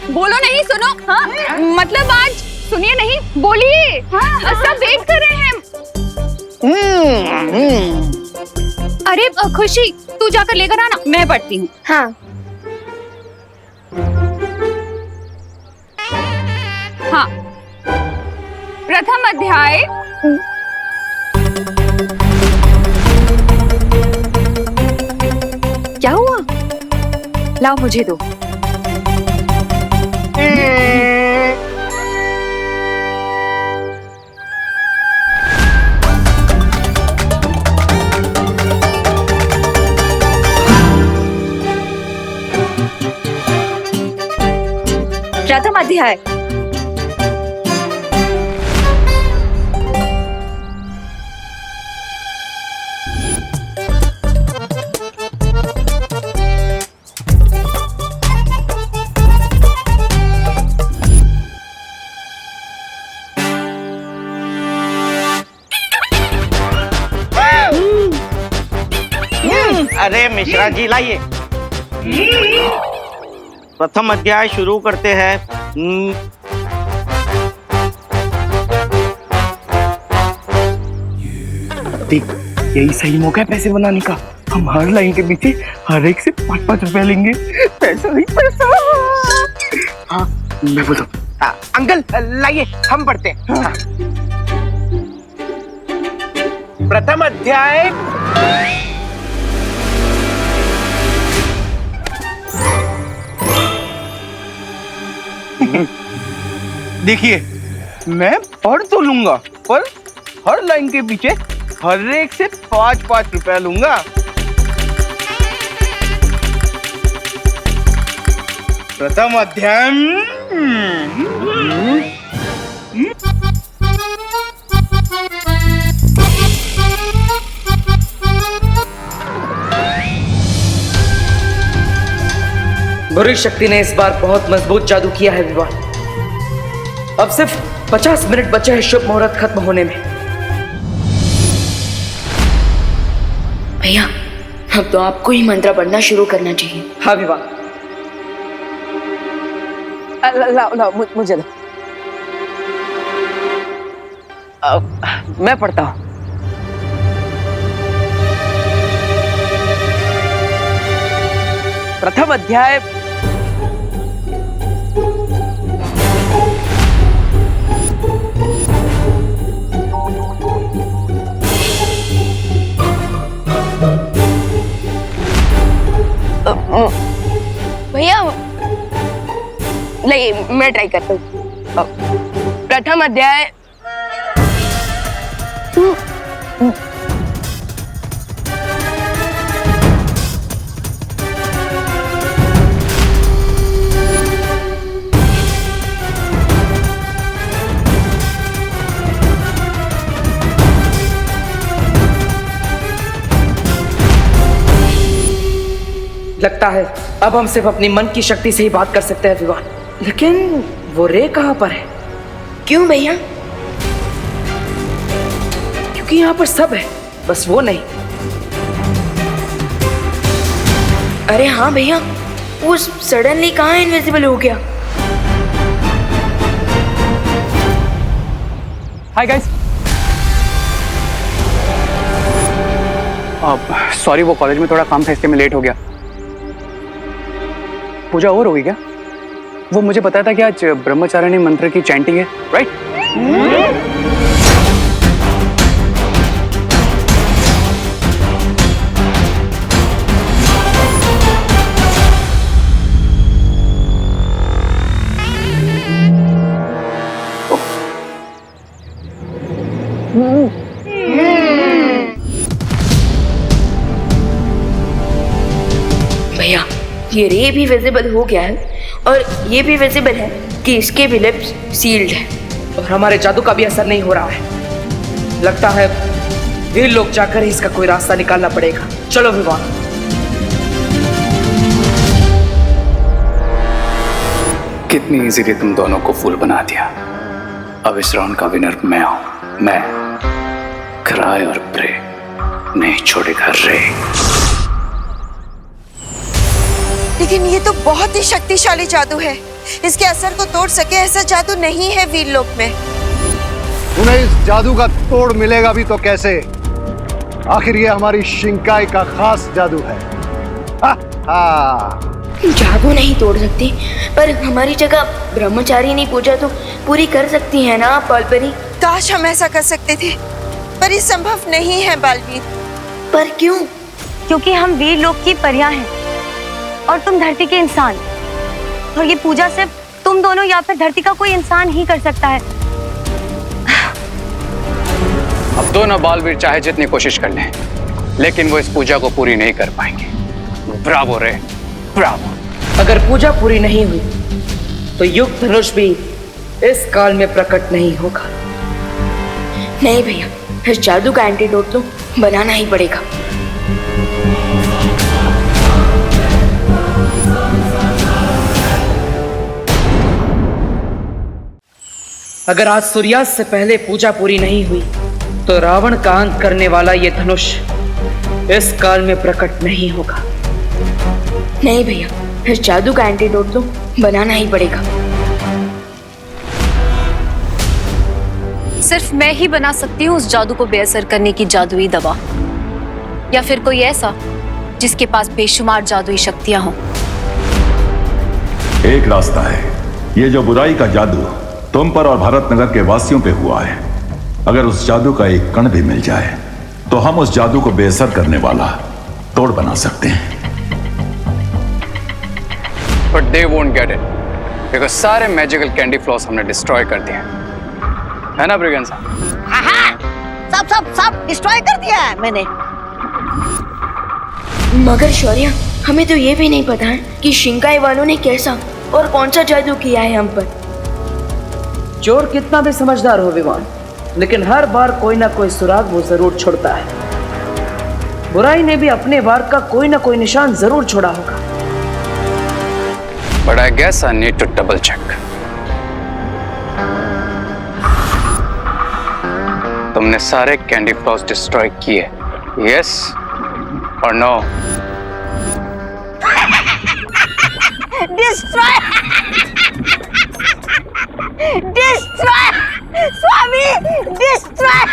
C: बोलो नहीं, सुनो। हाँ? मतलब आज सुनिए नहीं, बोलिए। हाँ, सब वेट कर रहे हैं। अरे खुशी, तू जाकर लेकर आना, मैं पढ़ती हूँ।
F: हाँ।
C: हाँ, प्रथम अध्याय। क्या हुआ? लाओ मुझे दो। प्रथम अध्याय।
N: अरे मिश्रा जी लाइए, प्रथम अध्याय शुरू करते हैं।
K: देख, यही सही मौका है पैसे बनाने का। हम हर लाइन के पीछे हर एक से 5-5 रुपए लेंगे। पैसा ही पैसा। हाँ मैं बोलता हूँ। अंकल लाइए, हम पढ़ते हैं। हाँ। प्रथम अध्याय। देखिए, मैं पढ़ तो लूंगा पर हर लाइन के पीछे हर एक से 5-5 रुपए लूंगा। प्रथम अध्याय।
O: बुरी शक्ति ने इस बार बहुत मजबूत जादू किया है विवान। अब सिर्फ 50 मिनट बचे हैं शुभ मुहूर्त खत्म होने में।
P: भैया, अब तो आपको ही मंत्र पढ़ना शुरू करना चाहिए।
O: हाँ विवान। लाओ लाओ, मुझे दो। मैं पढ़ता हूँ। प्रथम अध्याय।
D: भैया नहीं, मैं ट्राई करता हूँ। प्रथम अध्याय।
O: लगता है अब हम सिर्फ अपनी मन की शक्ति से ही बात कर सकते हैं विवान। लेकिन वो रे कहाँ पर है?
P: क्यों भैया?
O: क्योंकि यहाँ पर सब है, बस वो नहीं। अरे हाँ भैया, वो सडनली कहाँ इनविजिबल हो गया?
A: Hi guys. सॉरी, वो कॉलेज में थोड़ा काम था इसलिए मैं लेट हो गया। पूजा और होगी क्या? वो मुझे बताया था कि आज ब्रह्मचारिणी मंत्र की चैंटिंग है, राइट?
O: भैया, ये रे भी विजिबल हो गया है और ये भी विजिबल है कि इसके भी लिप्स सील्ड है और हमारे जादू का भी असर नहीं हो रहा है। लगता है वीर लोग जाकर ही इसका कोई रास्ता निकालना पड़ेगा। चलो विवान।
A: कितनी इजीली तुम दोनों को फूल बना दिया। अब इस राउंड का विनर मैं हूं। मैं क्राई और प्रे नहीं छोड़ेगा रे।
H: लेकिन ये तो बहुत ही शक्तिशाली जादू है। इसके असर को तोड़ सके ऐसा जादू नहीं है वीरलोक में।
B: उन्हें इस जादू का तोड़ मिलेगा भी तो कैसे? आखिर ये हमारी शिंकाई का खास जादू है।
O: जादू नहीं तोड़ सकती, पर हमारी जगह ब्रह्मचारिणी पूजा तो पूरी कर सकती है ना पालपरी?
H: काश हम ऐसा कर सकते थे, पर ये संभव नहीं है बालवीर।
O: पर क्यों?
C: क्योंकि हम वीरलोक की परियां हैं और तुम धरती के इंसान, और ये पूजा सिर्फ तुम दोनों या फिर धरती का कोई इंसान ही कर सकता है।
A: अब दोनों बालवीर चाहे जितनी कोशिश कर लें, लेकिन वो इस पूजा को पूरी नहीं कर पाएंगे। ब्रावो रे, ब्रावो।
O: अगर पूजा पूरी नहीं हुई तो युग धनुष भी इस काल में प्रकट नहीं होगा। नहीं भैया, इस जादू का एंटीडोट तो बनाना ही पड़ेगा। अगर आज सूर्यास्त से पहले पूजा पूरी नहीं हुई तो रावण का अंत करने वाला ये धनुष इस काल में प्रकट नहीं होगा। नहीं भैया, इस जादू का एंटीडोट तो बनाना ही पड़ेगा।
L: सिर्फ मैं ही बना सकती हूँ उस जादू को बेअसर करने की जादुई दवा, या फिर कोई ऐसा जिसके पास बेशुमार जादुई शक्तियां हों।
G: एक रास्ता है। ये जो बुराई का जादू तुम पर और भारत नगर के वासियों पे हुआ है, अगर उस जादू का एक कण भी मिल जाए तो हम उस जादू को बेअसर करने वाला तोड़ बना सकते हैं।
A: But they won't get it, because सारे मैजिकल कैंडी फ्लॉस हमने डिस्ट्रॉय कर दिए, है ना ब्रिगेंसा?
I: सब डिस्ट्रॉय कर दिया है मैंने।
O: मगर शौर्य, हमें तो ये भी नहीं पता है कि शिंकाई वालों ने कैसा और कौन सा जादू किया है हम पर। चोर कितना भी समझदार हो विवान, लेकिन हर बार कोई ना कोई सुराग वो जरूर छोड़ता है। बुराई ने भी अपने वार का कोई ना कोई निशान जरूर छोड़ा होगा।
A: But I guess I need to double check. तुमने सारे कैंडी फ्लॉस डिस्ट्रॉय किए, yes or no?
I: Destroy Swami, destroy.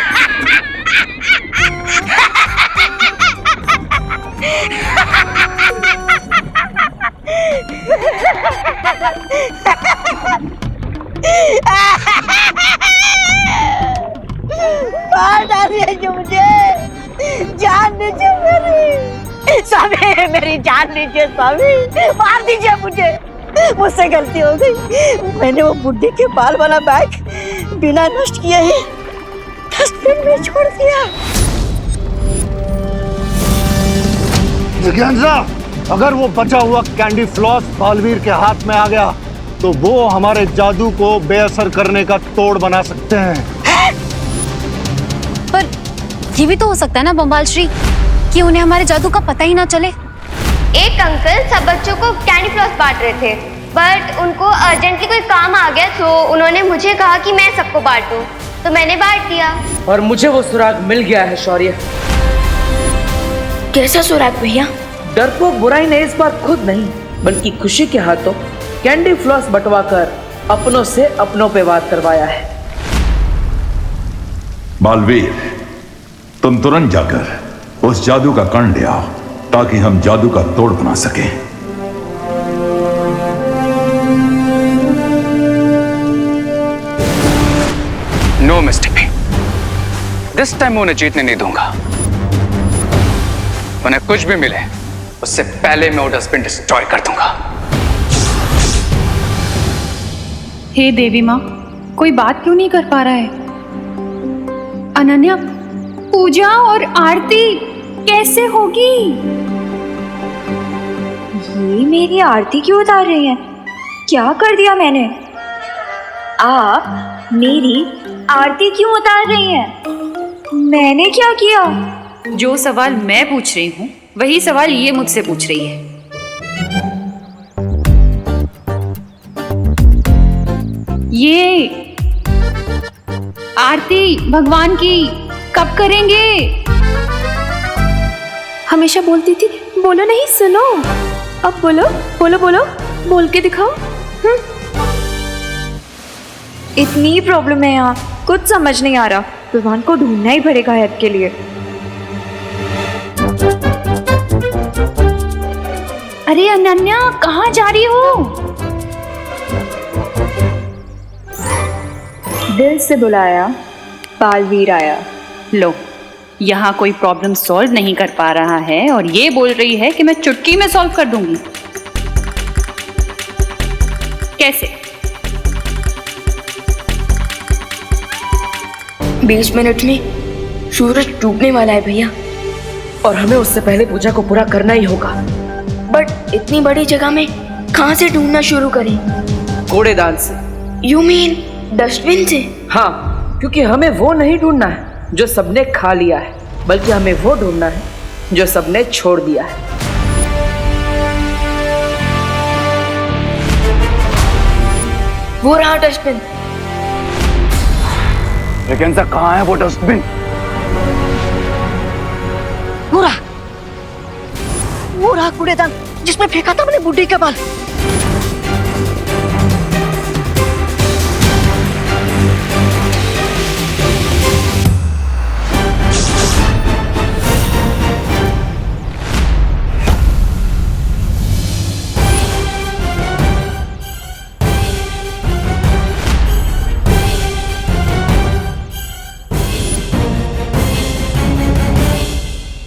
I: मार डालिए मुझे, जान दीजिए मेरी। स्वामी, मेरी जान लीजिए स्वामी, मार दीजिए मुझे। मुझसे गलती हो गई। मैंने वो बुड्ढी के बाल वाला बैग बिना नष्ट किए ही डस्टबिन में छोड़ दिया।
B: जिज्ञासा, अगर वो बचा हुआ कैंडी फ्लॉस बालवीर के हाथ में आ गया तो वो हमारे जादू को बेअसर करने का तोड़ बना सकते हैं।
L: पर ये भी तो हो सकता है ना बम्बाल श्री, कि उन्हें हमारे जादू का पता ही ना चले।
F: एक अंकल सब बच्चों को कैंडी फ्लॉस बांट रहे थे, बट उनको अर्जेंटली कोई काम आ गया तो उन्होंने मुझे कहा कि मैं सबको बांटूं, तो मैंने बांट दिया।
O: और मुझे वो सुराग मिल गया है शौर्य। कैसा सुराग भैया? डरपोक बुराई ने इस बार खुद नहीं बल्कि खुशी के हाथों कैंडी फ्लॉस बंटवाकर अपनों से अपनों पे वार करवाया है।
G: बालवीर, तुम तुरंत जाकर उस जादू का कण ले आओ ताकि हम जादू का तोड़ बना सकें।
A: नो मिस्टेक, दिस टाइम मैं उन्हें जीतने नहीं दूंगा। उन्हें कुछ भी मिले उससे पहले मैं वो डस्टबिन डिस्ट्रॉय कर दूंगा।
L: हे देवी माँ, कोई बात क्यों नहीं कर पा रहा है? अनन्या, पूजा और आरती कैसे होगी?
C: ये मेरी आरती क्यों उतार रही है? क्या कर दिया मैंने? आप मेरी आरती क्यों उतार रही हैं? मैंने क्या किया?
L: जो सवाल मैं पूछ रही हूँ वही सवाल ये मुझसे पूछ रही है। ये आरती भगवान की कब करेंगे?
C: हमेशा बोलती थी बोलो नहीं सुनो, अब बोलो बोलो बोलो, बोल के दिखाओ। इतनी प्रॉब्लम है यहाँ, कुछ समझ नहीं आ रहा। भगवान को ढूंढना ही पड़ेगा हेल्प के लिए। अरे अनन्या, कहाँ जा रही हो? दिल से बुलाया, बालवीर आया।
L: लो, यहाँ कोई प्रॉब्लम सॉल्व नहीं कर पा रहा है और ये बोल रही है कि मैं चुटकी में सॉल्व कर दूंगी। कैसे?
O: 20 मिनट में सूरज डूबने वाला है भैया, और हमें उससे पहले पूजा को पूरा करना ही होगा।
M: बट इतनी बड़ी जगह में कहाँ से ढूंढना शुरू करें?
O: कूड़ेदान से।
M: यू मीन डस्टबिन से?
O: हाँ, क्योंकि हमें वो नहीं ढूंढना है जो सबने खा लिया है, बल्कि हमें वो ढूंढना है जो सबने छोड़ दिया है।
M: वो रहा डस्टबिन।
A: लेकिन सर कहाँ है वो डस्टबिन?
I: वो रहा कूड़ेदान जिसमें फेंका था मैंने बुड्ढी के बाल।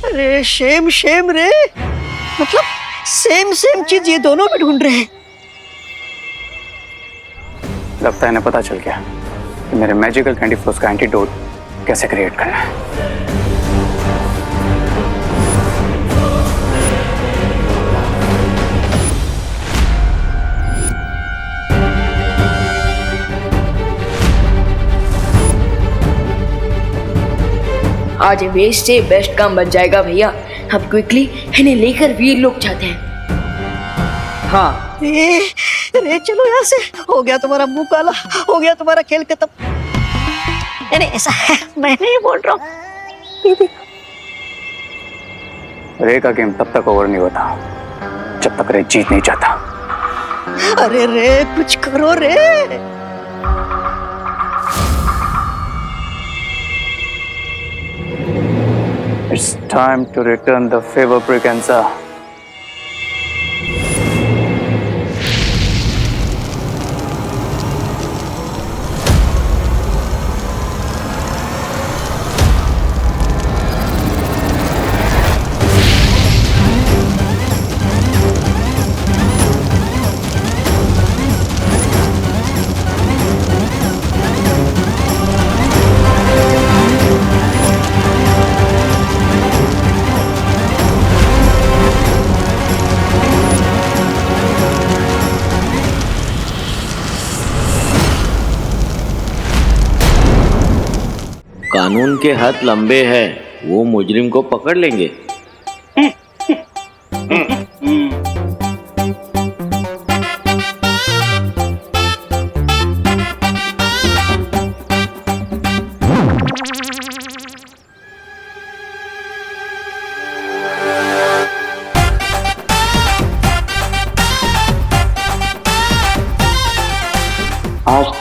I: अरे शेम शेम रे, मतलब सेम सेम चीज ये दोनों भी ढूंढ रहे हैं।
A: लगता है इन्हें पता चल गया कि मेरे मैजिकल कैंडी फ्लोस का एंटीडोट कैसे क्रिएट करना है।
O: आज वेस्ट से बेस्ट काम बन जाएगा भैया। हम क्विकली इन्हें लेकर वीर लोग जाते हैं। हाँ
I: रे चलो यहाँ से, हो गया तुम्हारा मुंह काला, हो गया तुम्हारा खेल खत्म। नहीं ऐसा है, मैं नहीं बोल रहा हूँ।
A: रे का गेम तब तक ओवर नहीं होता जब तक रे जीत नहीं चाहता।
I: अरे रे कुछ करो रे।
A: It's time to return the favor, Braganza.
N: कानून के हाथ लंबे हैं, वो मुजरिम को पकड़ लेंगे।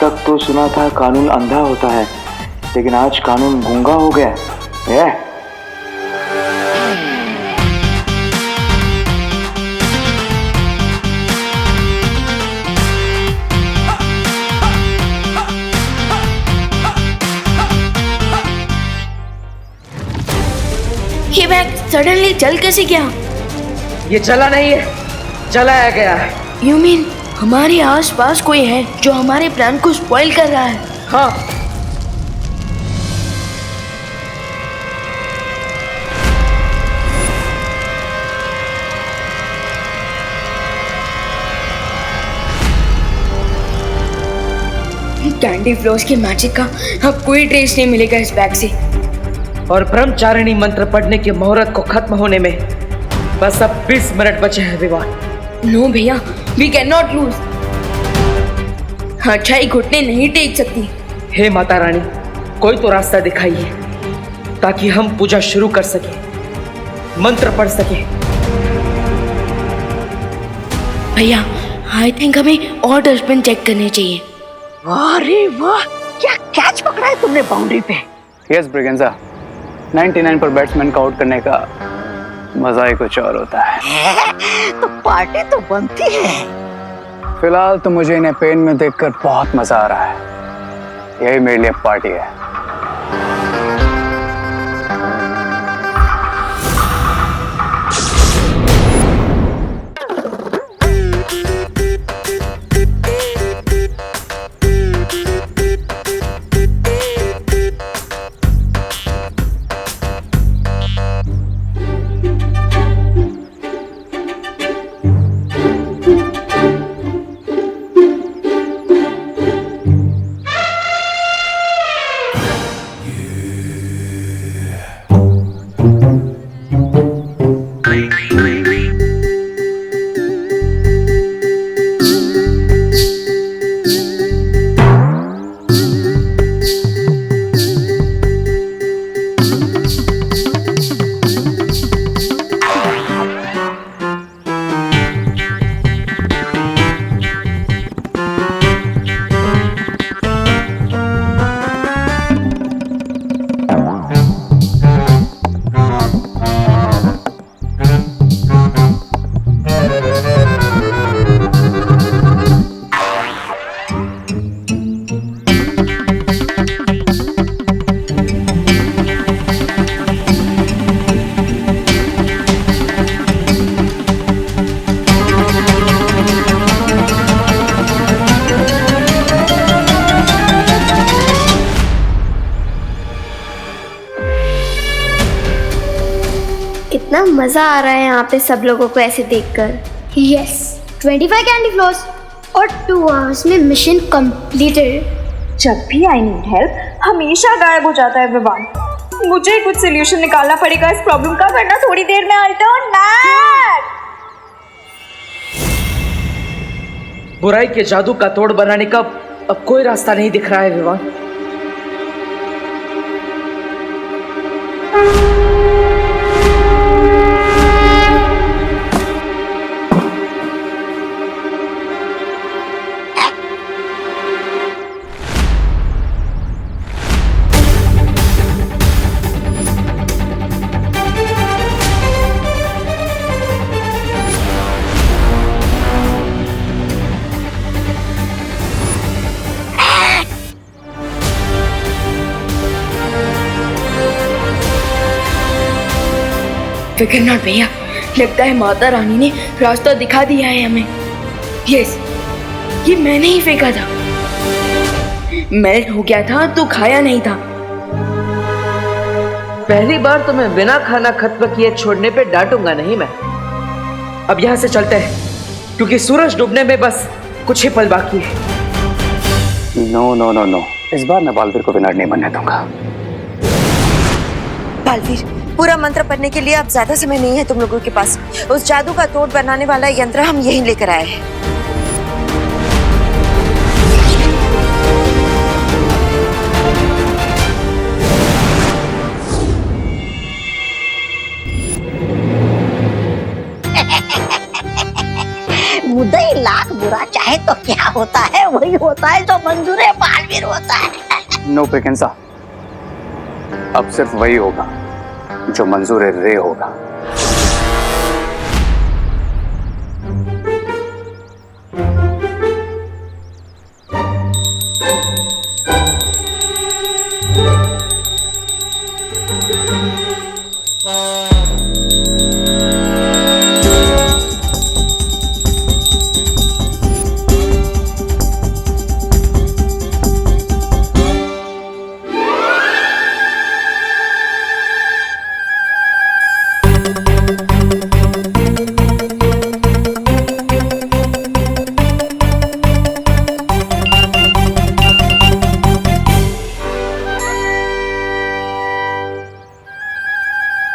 R: तक तो सुना था कानून अंधा होता है, लेकिन आज कानून गूंगा हो गया है।
M: ये बैग सडनली जल कैसे गया?
O: ये जला नहीं है, जलाया गया है।
M: यू मीन हमारे आसपास कोई है जो हमारे प्लान को स्पॉइल कर रहा है?
O: हाँ।
M: कैंडी फ्लोस के मैजिक का अब कोई ट्रेस नहीं मिलेगा इस बैग से।
O: और ब्रह्मचारिणी मंत्र पढ़ने के मुहूर्त को खत्म होने में बस अब 20 मिनट बचे हैं विवान।
M: नो भैया, वी कैन नॉट लूज। अच्छाई घुटने नहीं टेक सकती।
O: हे माता रानी, कोई तो रास्ता दिखाइए ताकि हम पूजा शुरू कर सके, मंत्र पढ़ सके।
M: भैया, आई थिंक हमें और डस्टबिन चेक करने चाहिए।
I: अरे वाह, क्या कैच पकड़ा है तुमने बाउंड्री पे?
A: यस ब्रिगेंजा, 99 पर बैट्समैन का आउट करने का मजा ही कुछ और होता है।
I: तो पार्टी तो बनती है।
A: फिलहाल तो मुझे इन्हें पेन में देखकर बहुत मजा आ रहा है। यही मेरे लिए पार्टी है।
F: कितना मजा आ रहा है यहाँ पे सब लोगों को ऐसे देखकर।
M: यस, 25 कैंडी फ्लोस और 2 आवर्स में मिशन कंप्लीटेड।
C: जब भी आई नीड हेल्प हमेशा गायब हो जाता है विवान। मुझे कुछ सोल्यूशन निकालना पड़ेगा इस प्रॉब्लम का, वरना थोड़ी देर में आई टर्न मैड।
O: बुराई के जादू का तोड़ बनाने का अब कोई रास्ता नहीं दिख रहा है विवान।
M: फिकर नॉट भैया, लगता है माता रानी ने रास्ता दिखा दिया है हमें। यस, ये मैंने ही फेंका था। मेल्ट हो गया था तो खाया नहीं था।
O: पहली बार तो मैं बिना खाना खत्म किए छोड़ने पे डांटूंगा नहीं मैं। अब यहाँ से चलते हैं, क्योंकि सूरज डूबने में बस कुछ ही पल बाकी है।
A: नो नो नो नो, इस बार मैं बालवीर को विनर नहीं बनने दूंगा।
H: बालवीर, पूरा मंत्र पढ़ने के लिए अब ज्यादा समय नहीं है तुम लोगों के पास। उस जादू का तोड़ बनाने वाला यंत्र हम यहीं लेकर आए हैं।
I: मुद्दई लाख बुरा चाहे तो क्या होता है वही होता है जो मंजूर बालवीर होता है।
A: नो प्रिकेंसा, अब सिर्फ वही होगा जो मंजूर रे होगा।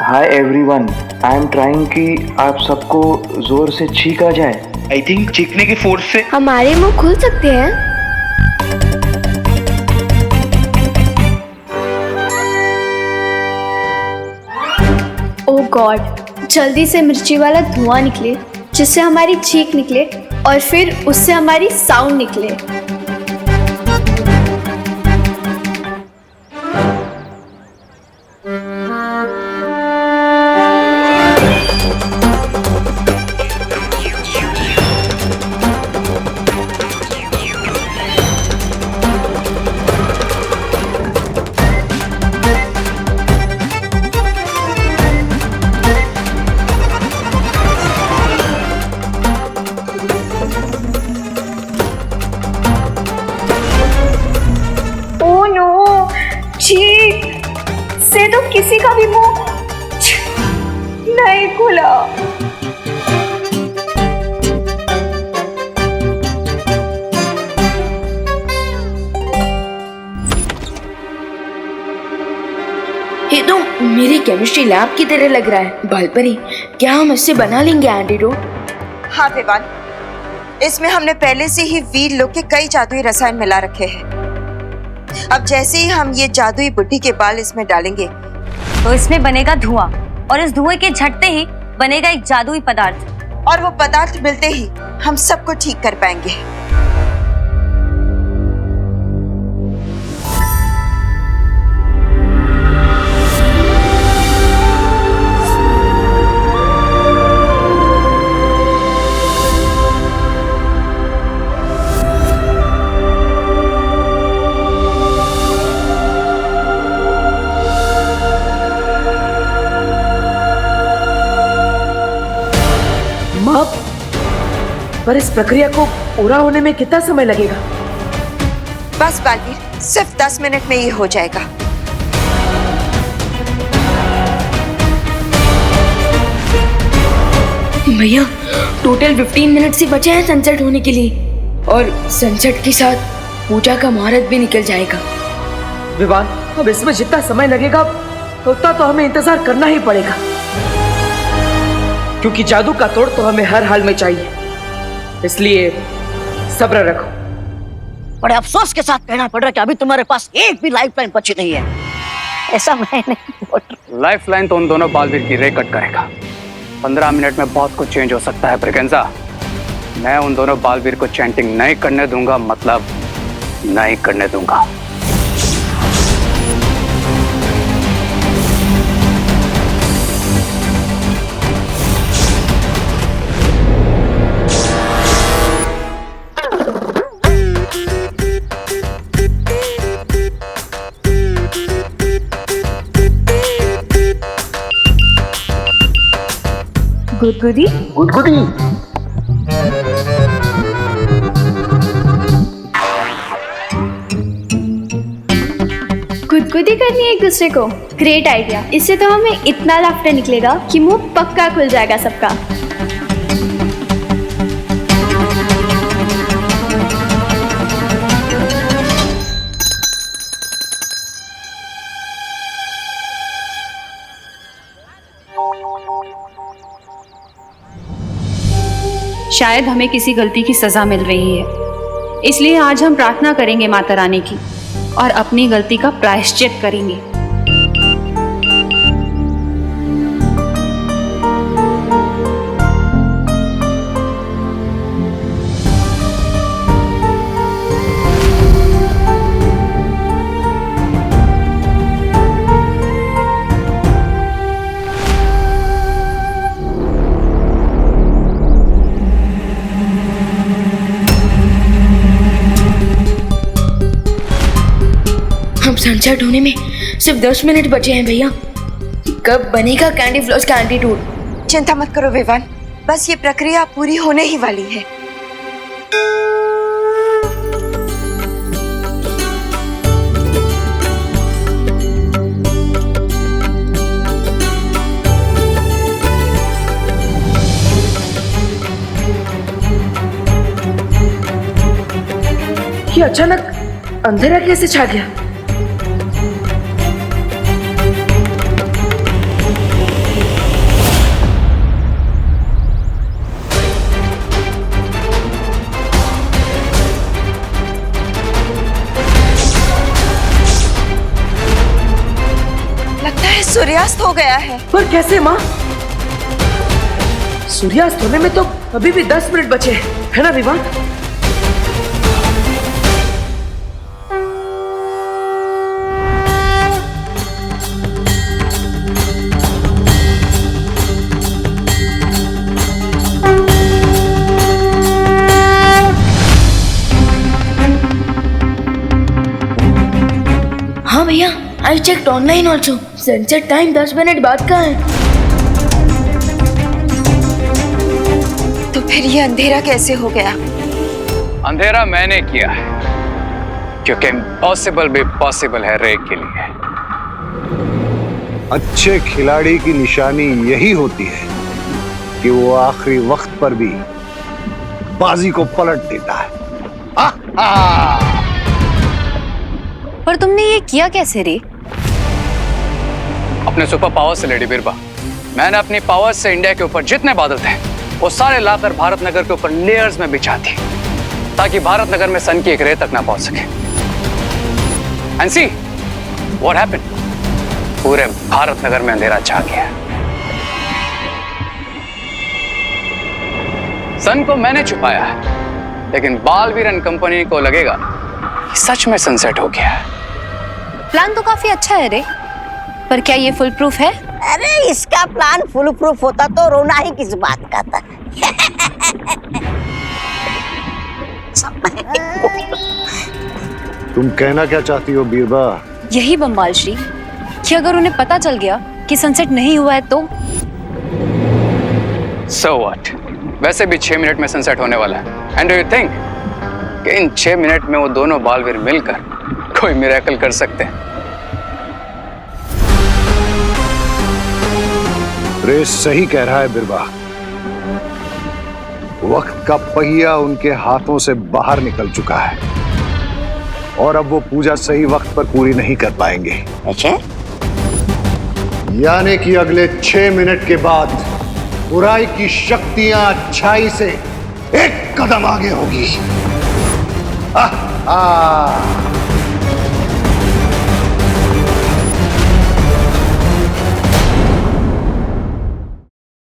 R: Hi everyone, I am trying कि आप सबको जोर से छींक आ जाए।
Q: आई थिंक चीखने की फोर्स से
M: हमारे मुंह खुल सकते हैं। ओह गॉड, जल्दी से मिर्ची वाला धुआं निकले जिससे हमारी चीख निकले और फिर उससे हमारी साउंड निकले। से तो किसी का भी मुंह नहीं खुला।
O: ये तो मेरी केमिस्ट्री लैब की तरह लग रहा है। बालपरी, क्या हम इससे बना लेंगे एंटीडोट?
H: हाँ विवान, इसमें हमने पहले से ही वीर लोग के कई जादुई रसायन मिला रखे हैं। अब जैसे ही हम ये जादुई बुड्ढी के बाल इसमें डालेंगे
D: तो इसमें बनेगा धुआं, और इस धुएं के झटते ही बनेगा एक जादुई पदार्थ,
H: और वो पदार्थ मिलते ही हम सबको ठीक कर पाएंगे।
O: पर इस प्रक्रिया को पूरा होने में कितना समय लगेगा?
H: बस बालवीर, सिर्फ 10 मिनट में ये हो जाएगा।
O: भैया, टोटल 15 मिनट से बचे हैं सनसेट होने के लिए, और सनसेट के साथ पूजा का मुहूर्त भी निकल जाएगा। विवान, अब इसमें जितना समय लगेगा उतना तो हमें इंतजार करना ही पड़ेगा, क्योंकि जादू का तोड़ तो हमें हर हाल में चाहिए। इसलिए सब्र रखो।
I: बड़े अफसोस के साथ कहना पड़ रहा है कि अभी तुम्हारे पास एक भी लाइफलाइन बची नहीं है। ऐसा मैं नहीं बोल रहा।
A: लाइफलाइन तो उन दोनों बालवीर की रे कट करेगा। 15 मिनट में बहुत कुछ चेंज हो सकता है ब्रिगेंजा। मैं उन दोनों बालवीर को चैंटिंग नहीं करने दूंगा, मतलब नहीं करने दूंगा।
C: गुदगुदी
R: गुदगुदी,
M: गुदगुदी करनी है एक दूसरे को। Great idea. इससे तो हमें इतना लाफ्टर निकलेगा कि मुंह पक्का खुल जाएगा सबका।
L: शायद हमें किसी गलती की सजा मिल रही है, इसलिए आज हम प्रार्थना करेंगे माता रानी की और अपनी गलती का प्रायश्चित करेंगे।
O: हम सनसेट होने में सिर्फ 10 मिनट बचे हैं भैया। कब बनेगा कैंडी फ्लॉस का एंटीट्यूड?
H: चिंता मत करो विवान, बस ये प्रक्रिया पूरी होने ही वाली है।
O: ये अचानक अंधेरा कैसे छा गया?
H: लगता है सूर्यास्त हो गया है।
O: पर कैसे माँ? सूर्यास्त होने में तो अभी भी 10 मिनट बचे हैं, है ना विवान? हाँ भैया, I checked online also. Sunset time 10 minute बाद का है।
H: तो फिर ये अंधेरा कैसे हो गया?
A: अंधेरा मैंने किया है, क्योंकि इम्पॉसिबल भी पॉसिबल है रे के लिए।
B: अच्छे खिलाड़ी की निशानी यही होती है कि वो आखिरी वक्त पर भी बाजी को पलट देता है।
L: पर तुमने ये किया कैसे रे?
A: अपने सुपर पावर से लेडी बिरबा। मैंने अपनी पावर से इंडिया के ऊपर जितने बादल थे वो सारे लाकर भारत नगर के ऊपर लेयर्स में बिछा दी, ताकि भारत नगर में सन की एक रे तक ना पहुंच सके। एंड सी व्हाट हैपेंड, पूरे भारत नगर में अंधेरा छा गया। सन को मैंने छुपाया है, लेकिन बालवीर एंड कंपनी को लगेगा कि सच में सनसेट हो गया है।
L: प्लान तो काफी अच्छा है रे, पर क्या ये फुल प्रूफ है?
I: अरे इसका प्लान फुल प्रूफ होता तो रोना ही किस बात का था।
B: तुम कहना क्या चाहती हो बीरबा?
L: यही बम्बाल श्री कि अगर उन्हें पता चल गया कि सनसेट नहीं हुआ है तो?
A: So what? वैसे भी 6 मिनट में सनसेट होने वाला है। एंड डू यू थिंक कि इन 6 मिनट में वो दोनों बालवीर मिलकर कोई मिरेकल कर सकते हैं?
B: रेस सही कह रहा है बिरबा। वक्त का पहिया उनके हाथों से बाहर निकल चुका है और अब वो पूजा सही वक्त पर पूरी नहीं कर पाएंगे।
I: अच्छा?
B: यानी कि अगले 6 मिनट के बाद बुराई की शक्तियां अच्छाई से एक कदम आगे होगी।